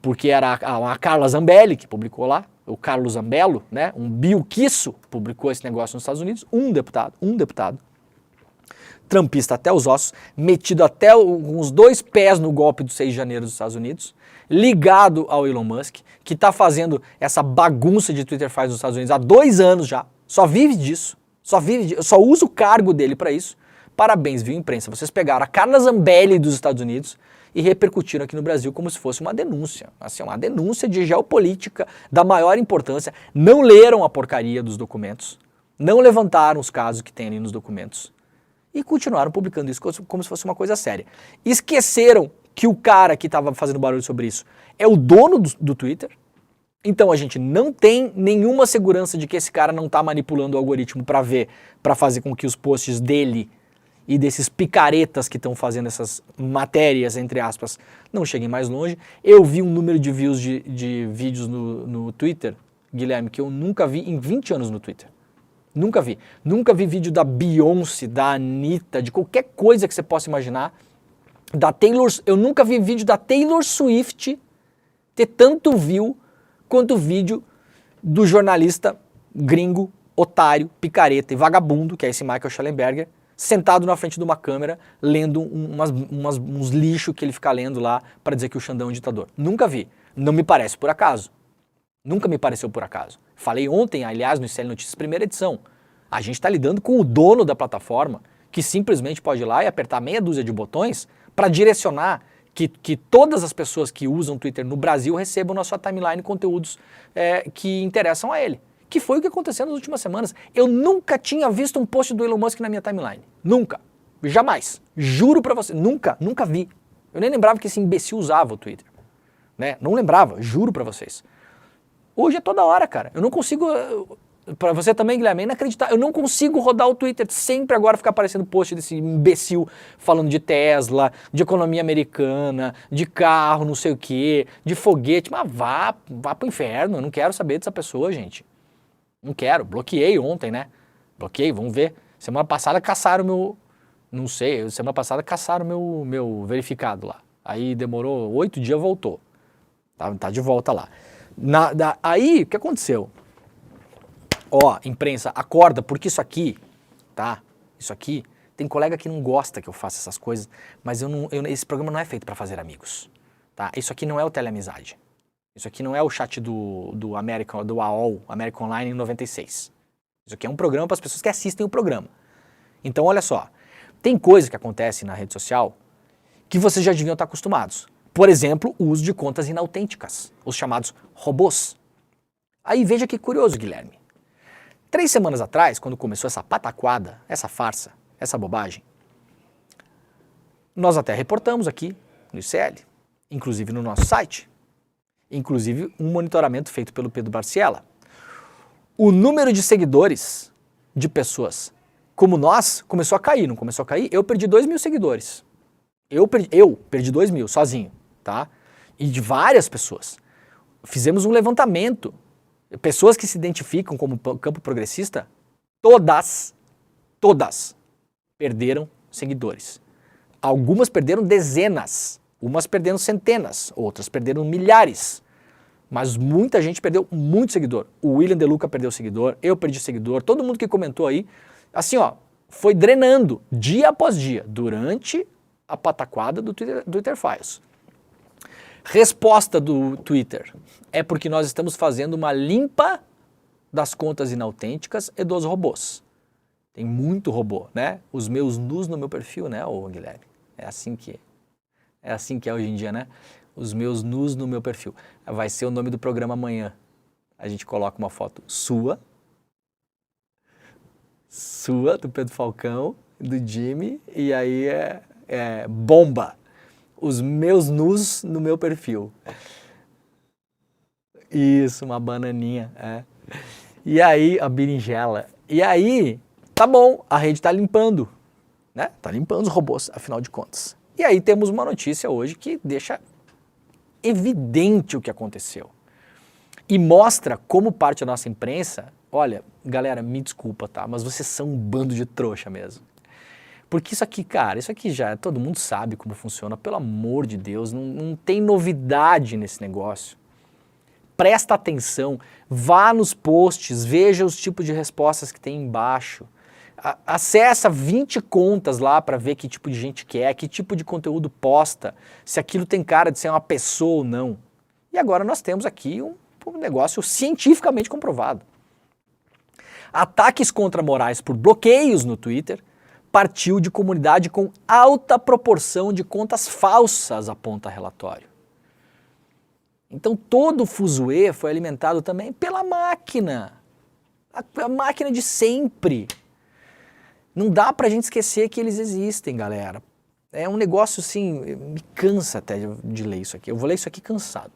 Porque era a Carla Zambelli que publicou lá, o Carlos Zambello, né? Um bilquiço publicou esse negócio nos Estados Unidos, um deputado, trampista até os ossos, metido até uns 2 pés no golpe do 6 de janeiro dos Estados Unidos, ligado ao Elon Musk, que está fazendo essa bagunça de Twitter Files nos Estados Unidos há 2 anos já, só vive disso, só usa o cargo dele para isso. Parabéns, viu, imprensa? Vocês pegaram a Carla Zambelli dos Estados Unidos e repercutiram aqui no Brasil como se fosse uma denúncia, assim, uma denúncia de geopolítica da maior importância. Não leram a porcaria dos documentos, não levantaram os casos que tem ali nos documentos e continuaram publicando isso como se fosse uma coisa séria. Esqueceram que o cara que estava fazendo barulho sobre isso é o dono do Twitter, então a gente não tem nenhuma segurança de que esse cara não está manipulando o algoritmo para fazer com que os posts dele e desses picaretas que estão fazendo essas matérias, entre aspas, não cheguem mais longe. Eu vi um número de views de vídeos no Twitter, Guilherme, que eu nunca vi em 20 anos no Twitter. Nunca vi. Nunca vi vídeo da Beyoncé, da Anitta, de qualquer coisa que você possa imaginar. Eu nunca vi vídeo da Taylor Swift ter tanto view quanto o vídeo do jornalista gringo, otário, picareta e vagabundo, que é esse Michael Schellenberger, sentado na frente de uma câmera, lendo uns lixos que ele fica lendo lá para dizer que o Xandão é um ditador. Nunca vi. Não me parece por acaso. Nunca me pareceu por acaso. Falei ontem, aliás, no ICL Notícias, primeira edição. A gente está lidando com o dono da plataforma, que simplesmente pode ir lá e apertar meia dúzia de botões para direcionar que todas as pessoas que usam Twitter no Brasil recebam na sua timeline conteúdos que interessam a ele. Que foi o que aconteceu nas últimas semanas. Eu nunca tinha visto um post do Elon Musk na minha timeline. Nunca. Jamais. Juro pra você. Nunca vi. Eu nem lembrava que esse imbecil usava o Twitter. Né? Não lembrava, juro pra vocês. Hoje é toda hora, cara. Eu não consigo... Pra você também, Guilherme, é inacreditável. Eu não consigo rodar o Twitter. Sempre agora fica aparecendo post desse imbecil falando de Tesla, de economia americana, de carro, não sei o quê, de foguete. Mas vá pro inferno. Eu não quero saber dessa pessoa, gente. Não quero. Bloqueei ontem, né? Bloqueei, vamos ver. Semana passada caçaram meu... Não sei, semana passada caçaram meu verificado lá. Aí demorou 8 dias, voltou. Tá de volta lá. Aí, o que aconteceu? Ó, imprensa, acorda, porque isso aqui, tá? Isso aqui, tem colega que não gosta que eu faça essas coisas, mas esse programa não é feito para fazer amigos, tá? Isso aqui não é o Teleamizade. Isso aqui não é o chat do AOL, American Online em 96. Isso aqui é um programa para as pessoas que assistem o programa. Então, olha só, tem coisa que acontece na rede social que vocês já deviam estar acostumados. Por exemplo, o uso de contas inautênticas, os chamados robôs. Aí veja que curioso, Guilherme. 3 semanas atrás, quando começou essa pataquada, essa farsa, essa bobagem, nós até reportamos aqui no ICL, inclusive no nosso site, inclusive um monitoramento feito pelo Pedro Barciela. O número de seguidores de pessoas como nós começou a cair, não começou a cair? Eu perdi 2.000 seguidores. Eu perdi 2.000 sozinho, tá? E de várias pessoas. Fizemos um levantamento. Pessoas que se identificam como campo progressista, todas perderam seguidores. Algumas perderam dezenas, umas perderam centenas, outras perderam milhares. Mas muita gente perdeu muito seguidor. O William De Luca perdeu seguidor, eu perdi seguidor, todo mundo que comentou aí, assim ó, foi drenando dia após dia, durante a pataquada do Twitter Files. Resposta do Twitter é porque nós estamos fazendo uma limpa das contas inautênticas e dos robôs. Tem muito robô, né? Os meus nus no meu perfil, né, ô Guilherme? É assim que é hoje em dia, né? Os meus nus no meu perfil. Vai ser o nome do programa amanhã. A gente coloca uma foto sua, do Pedro Falcão, do Jimmy, e aí é bomba. Os meus nus no meu perfil. Isso, uma bananinha. E aí, a berinjela. E aí, tá bom, a rede tá limpando, né? Tá limpando os robôs, afinal de contas. E aí temos uma notícia hoje que deixa evidente o que aconteceu. E mostra como parte da nossa imprensa, olha, galera, me desculpa, tá? Mas vocês são um bando de trouxa mesmo. Porque isso aqui, cara, isso aqui já todo mundo sabe como funciona, pelo amor de Deus, não tem novidade nesse negócio. Presta atenção, vá nos posts, veja os tipos de respostas que tem embaixo. Acessa 20 contas lá para ver que tipo de gente quer, que tipo de conteúdo posta, se aquilo tem cara de ser uma pessoa ou não. E agora nós temos aqui um negócio cientificamente comprovado. Ataques contra morais por bloqueios no Twitter partiu de comunidade com alta proporção de contas falsas, aponta relatório. Então todo o fuzuê foi alimentado também pela máquina. A máquina de sempre. Não dá pra gente esquecer que eles existem, galera. É um negócio assim, me cansa até de ler isso aqui. Eu vou ler isso aqui cansado.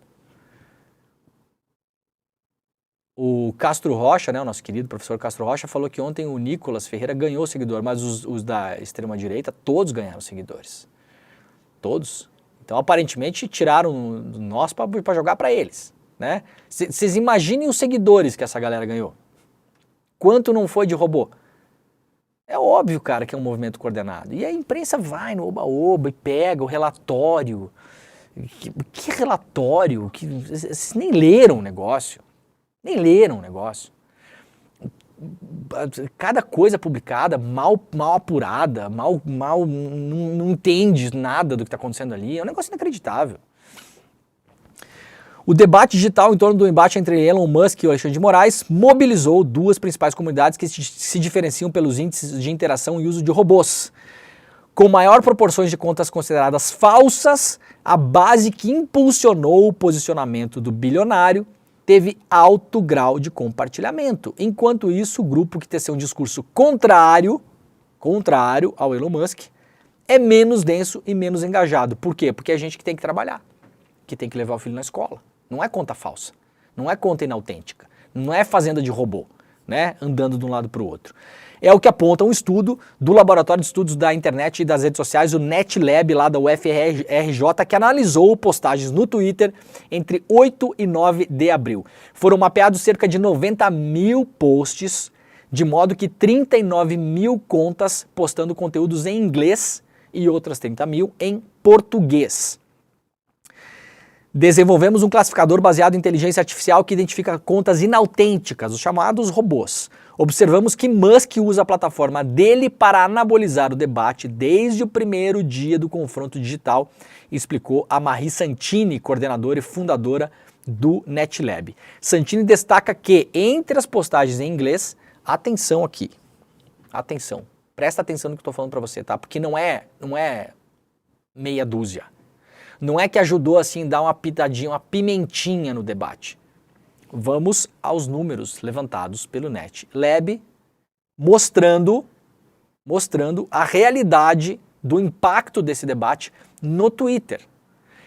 O Castro Rocha, né, o nosso querido professor Castro Rocha, falou que ontem o Nicolas Ferreira ganhou seguidor, mas os da extrema-direita todos ganharam seguidores. Todos. Então, aparentemente, tiraram nós para jogar para eles, né? Vocês imaginem os seguidores que essa galera ganhou. Quanto não foi de robô? É óbvio, cara, que é um movimento coordenado. E a imprensa vai no oba-oba e pega o relatório. Que relatório? Vocês nem leram o negócio. Nem leram o negócio. Cada coisa publicada, mal apurada, não entende nada do que está acontecendo ali. É um negócio inacreditável. O debate digital em torno do embate entre Elon Musk e o Alexandre de Moraes mobilizou duas principais comunidades que se diferenciam pelos índices de interação e uso de robôs. com maior proporções de contas consideradas falsas, a base que impulsionou o posicionamento do bilionário teve alto grau de compartilhamento. Enquanto isso, o grupo que teceu um discurso contrário ao Elon Musk é menos denso e menos engajado. Por quê? Porque é gente que tem que trabalhar, que tem que levar o filho na escola. Não é conta falsa, não é conta inautêntica, não é fazenda de robô, né, andando de um lado para o outro. É o que aponta um estudo do Laboratório de Estudos da Internet e das Redes Sociais, o NetLab, lá da UFRJ, que analisou postagens no Twitter entre 8 e 9 de abril. Foram mapeados cerca de 90 mil posts, de modo que 39 mil contas postando conteúdos em inglês e outras 30 mil em português. Desenvolvemos um classificador baseado em inteligência artificial que identifica contas inautênticas, os chamados robôs. Observamos que Musk usa a plataforma dele para anabolizar o debate desde o primeiro dia do confronto digital, explicou a Marie Santini, coordenadora e fundadora do NetLab. Santini destaca que, entre as postagens em inglês, atenção aqui, atenção, presta atenção no que eu estou falando para você, tá? Porque não é meia dúzia. Não é que ajudou assim a dar uma pitadinha, uma pimentinha no debate. Vamos aos números levantados pelo NetLab, mostrando a realidade do impacto desse debate no Twitter.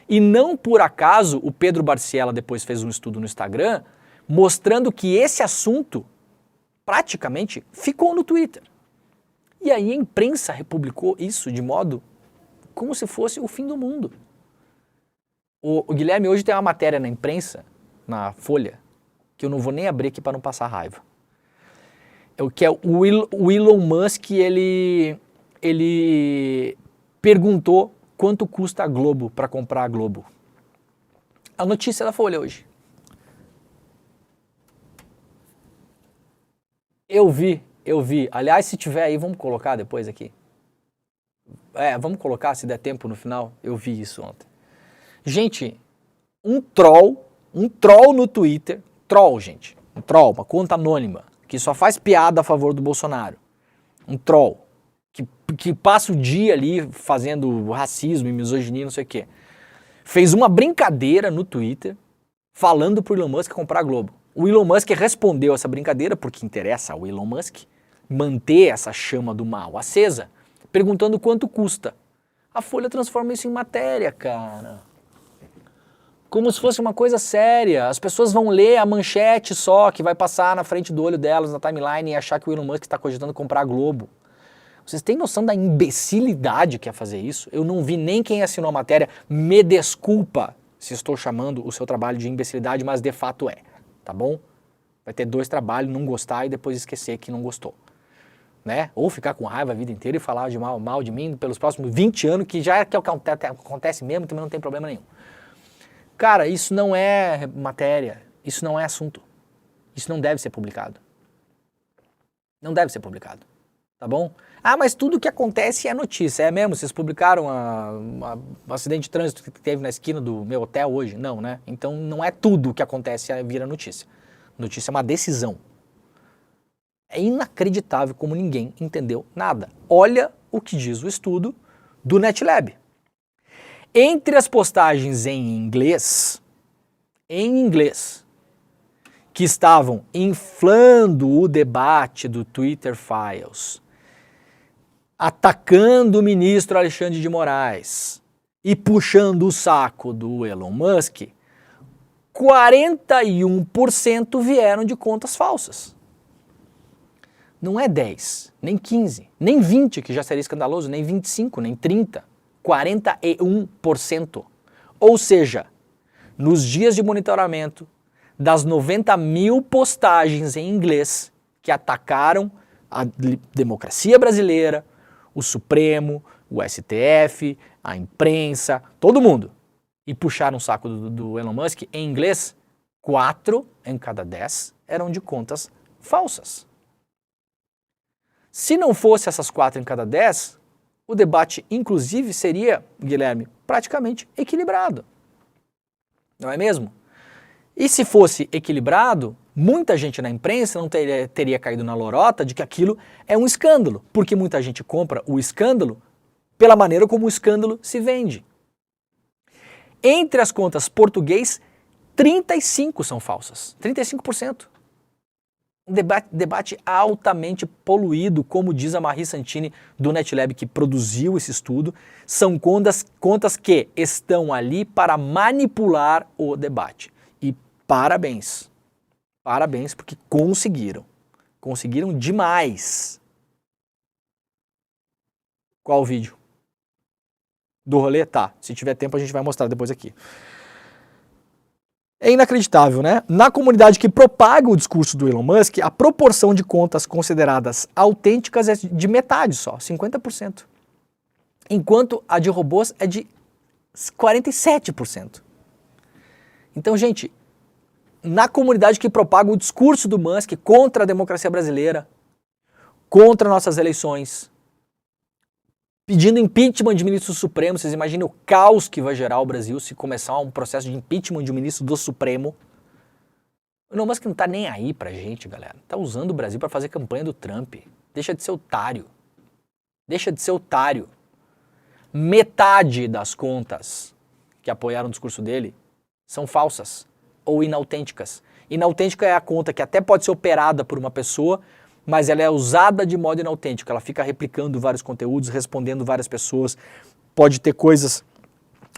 E não por acaso o Pedro Barciela depois fez um estudo no Instagram mostrando que esse assunto praticamente ficou no Twitter. E aí a imprensa republicou isso de modo como se fosse o fim do mundo. O Guilherme hoje tem uma matéria na imprensa, na Folha, que eu não vou nem abrir aqui para não passar raiva. Que é o Elon Musk, ele perguntou quanto custa a Globo para comprar a Globo. A notícia da Folha hoje. Eu vi. Aliás, se tiver aí, vamos colocar depois aqui. Vamos colocar, se der tempo no final. Eu vi isso ontem. Gente, um troll no Twitter, gente, uma conta anônima, que só faz piada a favor do Bolsonaro, um troll, que passa o dia ali fazendo racismo e misoginia, não sei o quê, fez uma brincadeira no Twitter falando pro Elon Musk comprar a Globo. O Elon Musk respondeu essa brincadeira, porque interessa ao Elon Musk manter essa chama do mal acesa, perguntando quanto custa. A Folha transforma isso em matéria, cara. Como se fosse uma coisa séria. As pessoas vão ler a manchete só, que vai passar na frente do olho delas, na timeline, e achar que o Elon Musk está cogitando comprar a Globo. Vocês têm noção da imbecilidade que é fazer isso? Eu não vi nem quem assinou a matéria. Me desculpa se estou chamando o seu trabalho de imbecilidade, mas de fato é, tá bom? Vai ter 2 trabalhos, não gostar e depois esquecer que não gostou. Né? Ou ficar com raiva a vida inteira e falar de mal de mim pelos próximos 20 anos, que já é que acontece mesmo, também não tem problema nenhum. Cara, isso não é matéria, isso não é assunto. Isso não deve ser publicado. Não deve ser publicado, tá bom? Ah, mas tudo que acontece é notícia, é mesmo? Vocês publicaram o acidente de trânsito que teve na esquina do meu hotel hoje? Não, né? Então não é tudo que acontece vira notícia. Notícia é uma decisão. É inacreditável como ninguém entendeu nada. Olha o que diz o estudo do NetLab. Entre as postagens em inglês, que estavam inflando o debate do Twitter Files, atacando o ministro Alexandre de Moraes e puxando o saco do Elon Musk, 41% vieram de contas falsas. Não é 10, nem 15, nem 20, que já seria escandaloso, nem 25, nem 30. 41%. Ou seja, nos dias de monitoramento, das 90 mil postagens em inglês que atacaram a democracia brasileira, o Supremo, o STF, a imprensa, todo mundo, e puxaram o saco do Elon Musk em inglês, 4 em cada 10 eram de contas falsas. Se não fosse essas 4 em cada 10, o debate, inclusive, seria, Guilherme, praticamente equilibrado. Não é mesmo? E se fosse equilibrado, muita gente na imprensa não teria caído na lorota de que aquilo é um escândalo, porque muita gente compra o escândalo pela maneira como o escândalo se vende. Entre as contas português, 35 são falsas. 35%. Um debate altamente poluído, como diz a Marie Santini do NetLab, que produziu esse estudo. São contas que estão ali para manipular o debate. E parabéns. Parabéns, porque conseguiram. Conseguiram demais. Qual o vídeo? Do rolê? Tá. Se tiver tempo a gente vai mostrar depois aqui. É inacreditável, né? Na comunidade que propaga o discurso do Elon Musk, a proporção de contas consideradas autênticas é de metade só, 50%. Enquanto a de robôs é de 47%. Então, gente, na comunidade que propaga o discurso do Musk contra a democracia brasileira, contra nossas eleições, pedindo impeachment de ministro do Supremo, vocês imaginem o caos que vai gerar o Brasil se começar um processo de impeachment de um ministro do Supremo. O Elon Musk não tá nem aí pra gente, galera. Tá usando o Brasil para fazer campanha do Trump. Deixa de ser otário. Deixa de ser otário. Metade das contas que apoiaram o discurso dele são falsas ou inautênticas. Inautêntica é a conta que até pode ser operada por uma pessoa, mas ela é usada de modo inautêntico, ela fica replicando vários conteúdos, respondendo várias pessoas, pode ter coisas,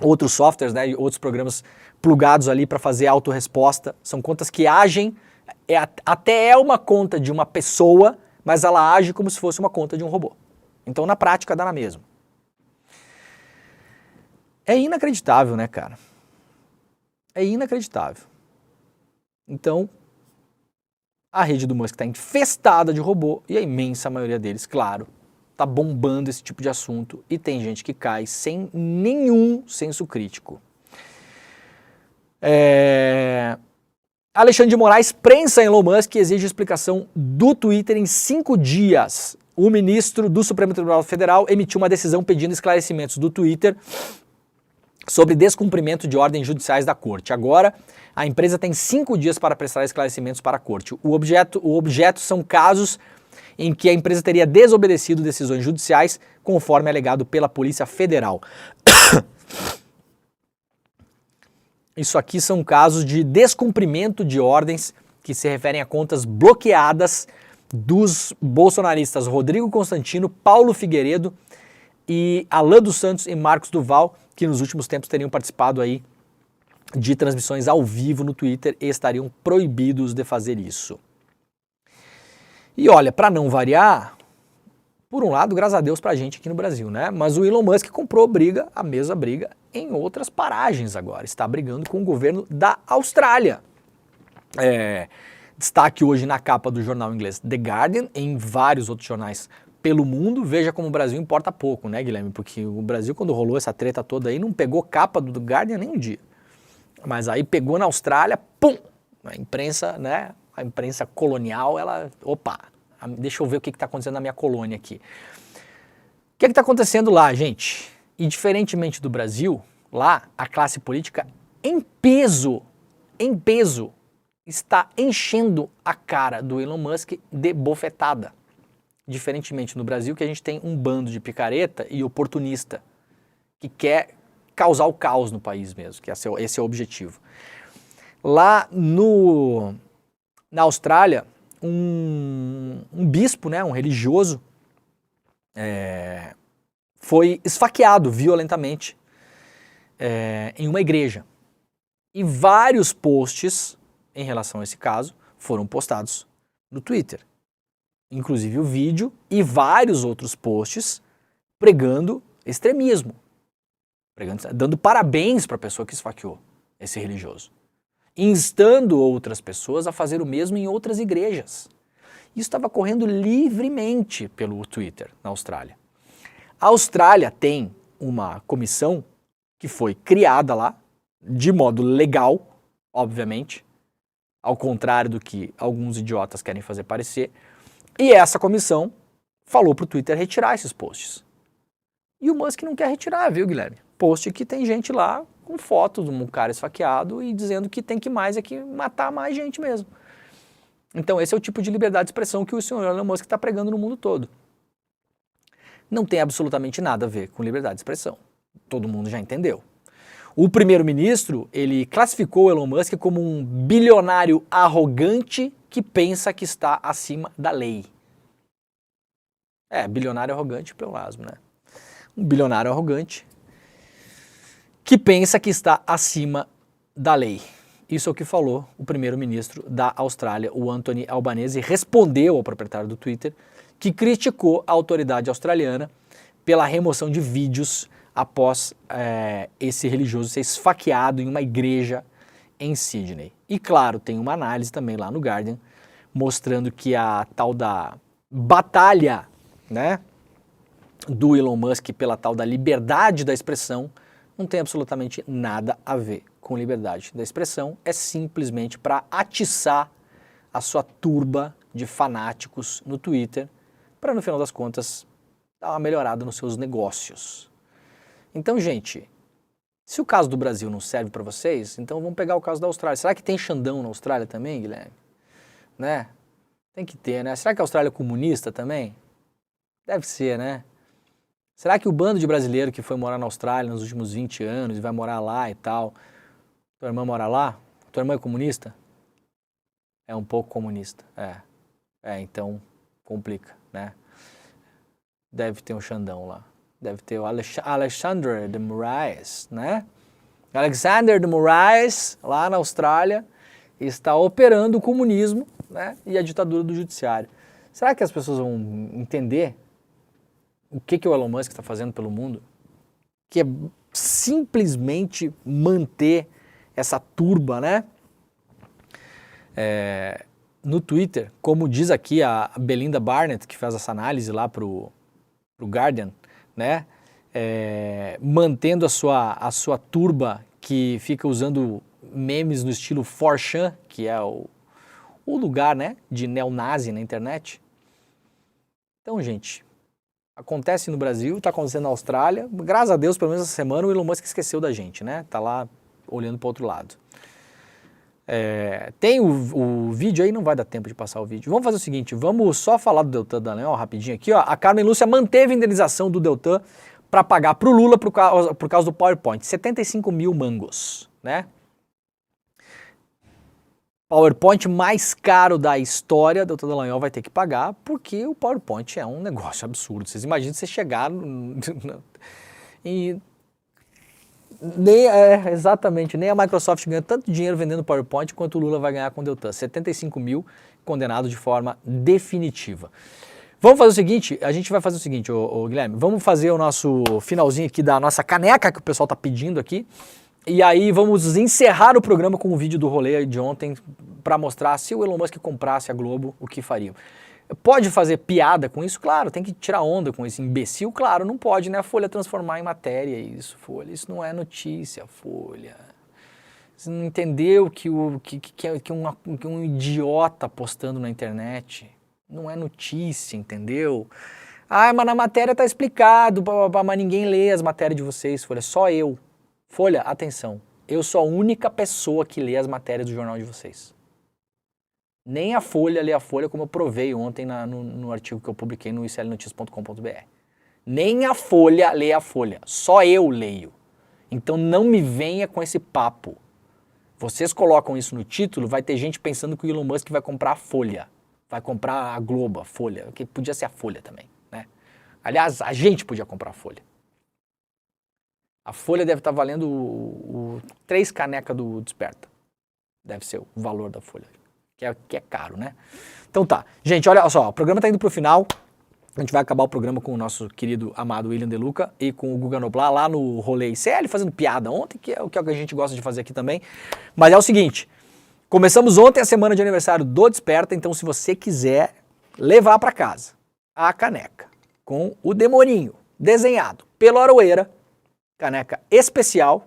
outros softwares, né, outros programas plugados ali para fazer autorresposta, são contas que agem, até é uma conta de uma pessoa, mas ela age como se fosse uma conta de um robô. Então na prática dá na mesma. É inacreditável, né, cara? É inacreditável. Então, a rede do Musk está infestada de robô e a imensa maioria deles, claro, está bombando esse tipo de assunto e tem gente que cai sem nenhum senso crítico. Alexandre de Moraes prensa Elon Musk e exige explicação do Twitter em 5 dias. O ministro do Supremo Tribunal Federal emitiu uma decisão pedindo esclarecimentos do Twitter sobre descumprimento de ordens judiciais da corte. Agora, a empresa tem 5 dias para prestar esclarecimentos para a corte. O objeto são casos em que a empresa teria desobedecido decisões judiciais, conforme alegado pela Polícia Federal. Isso aqui são casos de descumprimento de ordens que se referem a contas bloqueadas dos bolsonaristas Rodrigo Constantino, Paulo Figueiredo e Alan dos Santos e Marcos Duval, que nos últimos tempos teriam participado aí de transmissões ao vivo no Twitter e estariam proibidos de fazer isso. E olha, para não variar, por um lado, graças a Deus pra gente aqui no Brasil, né? Mas o Elon Musk comprou a mesma briga em outras paragens agora. Está brigando com o governo da Austrália. Destaque hoje na capa do jornal inglês The Guardian, em vários outros jornais pelo mundo. Veja como o Brasil importa pouco, né, Guilherme? Porque o Brasil, quando rolou essa treta toda aí, não pegou capa do The Guardian nem um dia. Mas aí pegou na Austrália, pum! A imprensa, né? A imprensa colonial, ela... Opa! Deixa eu ver o que está acontecendo na minha colônia aqui. O que está acontecendo lá, gente? E diferentemente do Brasil, lá a classe política em peso, está enchendo a cara do Elon Musk de bofetada. Diferentemente no Brasil, que a gente tem um bando de picareta e oportunista que quer causar o caos no país mesmo, que esse é o objetivo. Lá na Austrália, um bispo, né, um religioso, foi esfaqueado violentamente em uma igreja. E vários posts em relação a esse caso foram postados no Twitter. Inclusive o vídeo e vários outros posts pregando extremismo, dando parabéns para a pessoa que esfaqueou esse religioso, instando outras pessoas a fazer o mesmo em outras igrejas. Isso estava correndo livremente pelo Twitter na Austrália. A Austrália tem uma comissão que foi criada lá, de modo legal, obviamente, ao contrário do que alguns idiotas querem fazer parecer, e essa comissão falou para o Twitter retirar esses posts. E o Musk não quer retirar, viu, Guilherme? Post que tem gente lá com fotos de um cara esfaqueado e dizendo que tem que mais é que matar mais gente mesmo. Então esse é o tipo de liberdade de expressão que o senhor Elon Musk está pregando no mundo todo. não tem absolutamente nada a ver com liberdade de expressão. Todo mundo já entendeu. O primeiro-ministro, ele classificou o Elon Musk como um bilionário arrogante que pensa que está acima da lei. Bilionário arrogante, pleonasmo, né? Um bilionário arrogante que pensa que está acima da lei. Isso é o que falou o primeiro-ministro da Austrália, o Anthony Albanese, respondeu ao proprietário do Twitter, que criticou a autoridade australiana pela remoção de vídeos após esse religioso ser esfaqueado em uma igreja em Sydney. E claro, tem uma análise também lá no Guardian, mostrando que a tal da batalha, né, do Elon Musk pela tal da liberdade da expressão não tem absolutamente nada a ver com liberdade da expressão, é simplesmente para atiçar a sua turba de fanáticos no Twitter, para no final das contas dar uma melhorada nos seus negócios. Então, gente, se o caso do Brasil não serve para vocês, então vamos pegar o caso da Austrália. Será que tem Xandão na Austrália também, Guilherme? Né? Tem que ter, né? Será que a Austrália é comunista também? Deve ser, né? Será que o bando de brasileiro que foi morar na Austrália nos últimos 20 anos e vai morar lá e tal, tua irmã mora lá? Tua irmã é comunista? É um pouco comunista, então complica, né? Deve ter um Xandão lá. Deve ter o Alexander de Moraes, né? Alexander de Moraes, lá na Austrália, está operando o comunismo, né, e a ditadura do judiciário. Será que as pessoas vão entender o que o Elon Musk está fazendo pelo mundo? Que é simplesmente manter essa turba, né? No Twitter, como diz aqui a Belinda Barnett, que faz essa análise lá pro Guardian, né? Mantendo a sua turba que fica usando memes no estilo 4chan, que é o lugar, né, de neonazi na internet. Então, gente, acontece no Brasil, está acontecendo na Austrália. Graças a Deus, pelo menos essa semana, o Elon Musk esqueceu da gente, né? Tá lá olhando para o outro lado. Tem o vídeo aí, não vai dar tempo de passar o vídeo. Vamos fazer o seguinte, vamos só falar do Deltan Dallagnol rapidinho aqui, ó. A Carmen Lúcia manteve a indenização do Deltan para pagar para o Lula por causa do PowerPoint, 75 mil mangos, né? PowerPoint mais caro da história, o Deltan Dallagnol vai ter que pagar, porque o PowerPoint é um negócio absurdo. Vocês imaginam você chegar e exatamente, nem a Microsoft ganha tanto dinheiro vendendo PowerPoint quanto o Lula vai ganhar com o Deltan. 75 mil condenado de forma definitiva. Vamos fazer o seguinte, a gente vai fazer o seguinte, Guilherme, vamos fazer o nosso finalzinho aqui da nossa caneca que o pessoal tá pedindo aqui. E aí vamos encerrar o programa com um vídeo do rolê de ontem para mostrar se o Elon Musk comprasse a Globo, o que fariam. Pode fazer piada com isso? Claro, tem que tirar onda com esse imbecil? Claro, não pode, né? A Folha transformar em matéria isso, Folha. Isso não é notícia, Folha. Você não entendeu que um idiota postando na internet não é notícia, entendeu? Ah, mas na matéria tá explicado, mas ninguém lê as matérias de vocês, Folha, só eu. Folha, atenção, eu sou a única pessoa que lê as matérias do jornal de vocês. Nem a Folha lê a Folha, como eu provei ontem no artigo que eu publiquei no iclnoticias.com.br. Nem a Folha lê a Folha, só eu leio. Então não me venha com esse papo. Vocês colocam isso no título, vai ter gente pensando que o Elon Musk vai comprar a Folha. Vai comprar a Globo, a Folha, que podia ser a Folha também, né? Aliás, a gente podia comprar a Folha. A Folha deve estar valendo 3 canecas do Desperta. Deve ser o valor da Folha, que é caro, né? Então tá. Gente, olha só, o programa tá indo pro final. A gente vai acabar o programa com o nosso querido, amado William De Luca e com o Guga Noblar lá no Rolê ICL, fazendo piada ontem, que é o que a gente gosta de fazer aqui também. Mas é o seguinte, começamos ontem a semana de aniversário do Desperta, então se você quiser levar para casa a caneca com o demoninho desenhado pelo Aroeira, caneca especial.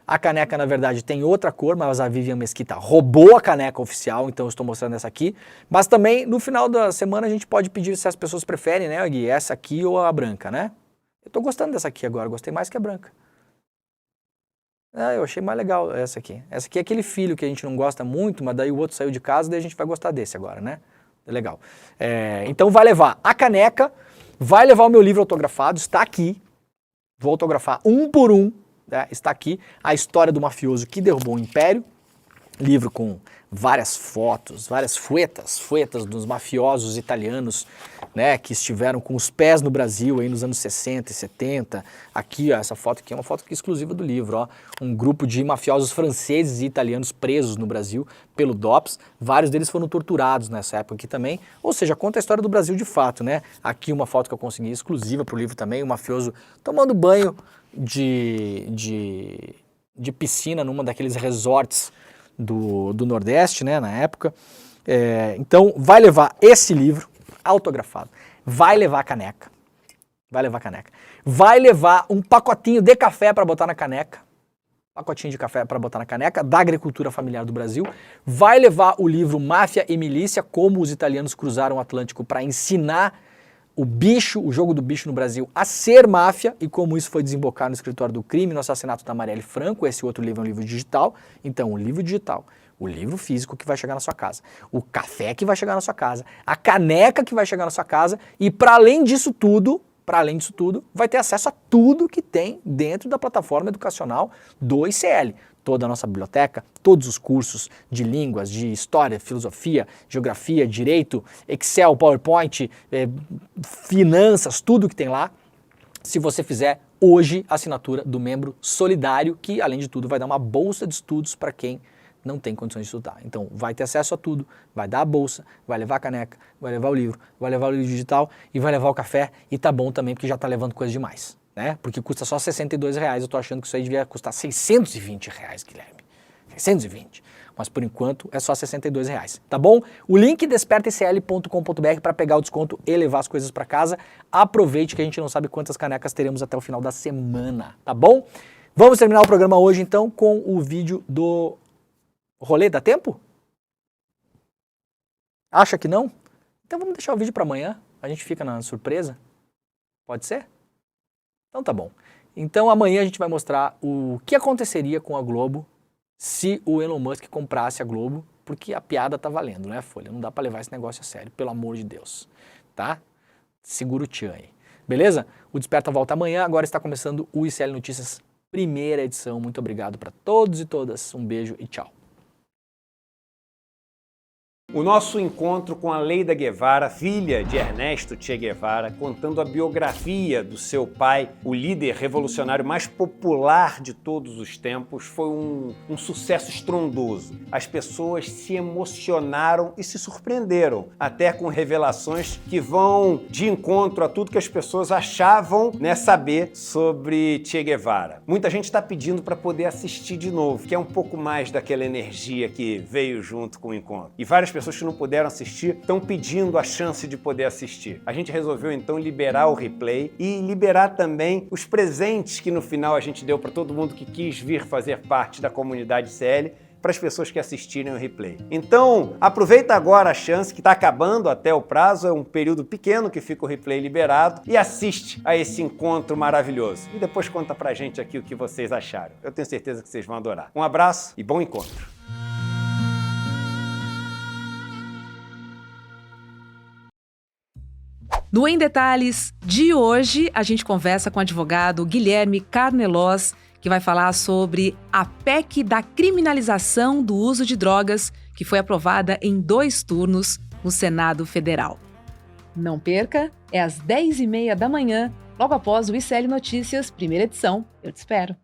A caneca, na verdade, tem outra cor, mas a Vivian Mesquita roubou a caneca oficial, então eu estou mostrando essa aqui. Mas também, no final da semana, a gente pode pedir se as pessoas preferem, né, Gui, essa aqui ou a branca, né? Eu estou gostando dessa aqui agora, gostei mais que a branca. Eu achei mais legal essa aqui. Essa aqui é aquele filho que a gente não gosta muito, mas daí o outro saiu de casa, daí a gente vai gostar desse agora, né? Legal. Então vai levar a caneca vai levar o meu livro autografado, está aqui, vou autografar um por um, né? Está aqui, A História do Mafioso que Derrubou o Império, livro com várias fotos, várias fuetas dos mafiosos italianos, né, que estiveram com os pés no Brasil aí nos anos 60 e 70. Aqui, ó, essa foto aqui é uma foto exclusiva do livro, ó. Um grupo de mafiosos franceses e italianos presos no Brasil pelo DOPS. Vários deles foram torturados nessa época aqui também. Ou seja, conta a história do Brasil de fato, né? Aqui uma foto que eu consegui exclusiva para o livro também, um mafioso tomando banho de piscina numa daqueles resorts do Nordeste, né, na época. Então, vai levar esse livro autografado, vai levar a caneca, vai levar um pacotinho de café para botar na caneca, da agricultura familiar do Brasil, vai levar o livro Máfia e Milícia, como os italianos cruzaram o Atlântico para ensinar o jogo do bicho no Brasil a ser máfia e como isso foi desembocar no escritório do crime, no assassinato da Marielle Franco. Esse outro livro é um livro digital. Então, o livro digital, o livro físico que vai chegar na sua casa, o café que vai chegar na sua casa, a caneca que vai chegar na sua casa e para além disso tudo, vai ter acesso a tudo que tem dentro da plataforma educacional do ICL. Toda a nossa biblioteca, todos os cursos de línguas, de história, filosofia, geografia, direito, Excel, PowerPoint, finanças, tudo que tem lá. Se você fizer hoje a assinatura do membro solidário, que além de tudo vai dar uma bolsa de estudos para quem não tem condições de estudar. Então vai ter acesso a tudo, vai dar a bolsa, vai levar a caneca, vai levar o livro digital e vai levar o café e tá bom também porque já tá levando coisa demais. Né? Porque custa só R$62, eu tô achando que isso aí devia custar R$620, Guilherme. 620. Mas por enquanto é só R$62, tá bom? O link despertaicl.com.br para pegar o desconto e levar as coisas para casa. Aproveite que a gente não sabe quantas canecas teremos até o final da semana, tá bom? Vamos terminar o programa hoje então com o vídeo do rolê. Dá tempo? Acha que não? Então vamos deixar o vídeo para amanhã, a gente fica na surpresa. Pode ser? Então tá bom. Então amanhã a gente vai mostrar o que aconteceria com a Globo se o Elon Musk comprasse a Globo, porque a piada tá valendo, né, Folha? Não dá pra levar esse negócio a sério, pelo amor de Deus, tá? Segura o tchan aí. Beleza? O Desperta volta amanhã, agora está começando o ICL Notícias, primeira edição. Muito obrigado para todos e todas. Um beijo e tchau. O nosso encontro com a Leida Guevara, filha de Ernesto Che Guevara, contando a biografia do seu pai, o líder revolucionário mais popular de todos os tempos, foi um sucesso estrondoso. As pessoas se emocionaram e se surpreenderam, até com revelações que vão de encontro a tudo que as pessoas achavam, né, saber sobre Che Guevara. Muita gente está pedindo para poder assistir de novo, que é um pouco mais daquela energia que veio junto com o encontro. E várias pessoas que não puderam assistir estão pedindo a chance de poder assistir. A gente resolveu então liberar o replay e liberar também os presentes que no final a gente deu para todo mundo que quis vir fazer parte da comunidade CL, para as pessoas que assistirem o replay. Então, aproveita agora a chance que está acabando até o prazo, é um período pequeno que fica o replay liberado, e assiste a esse encontro maravilhoso. E depois conta pra gente aqui o que vocês acharam. Eu tenho certeza que vocês vão adorar. Um abraço e bom encontro. No Em Detalhes de hoje, a gente conversa com o advogado Guilherme Carnelós, que vai falar sobre a PEC da criminalização do uso de drogas, que foi aprovada em 2 turnos no Senado Federal. Não perca, é às 10h30 da manhã, logo após o ICL Notícias, primeira edição. Eu te espero.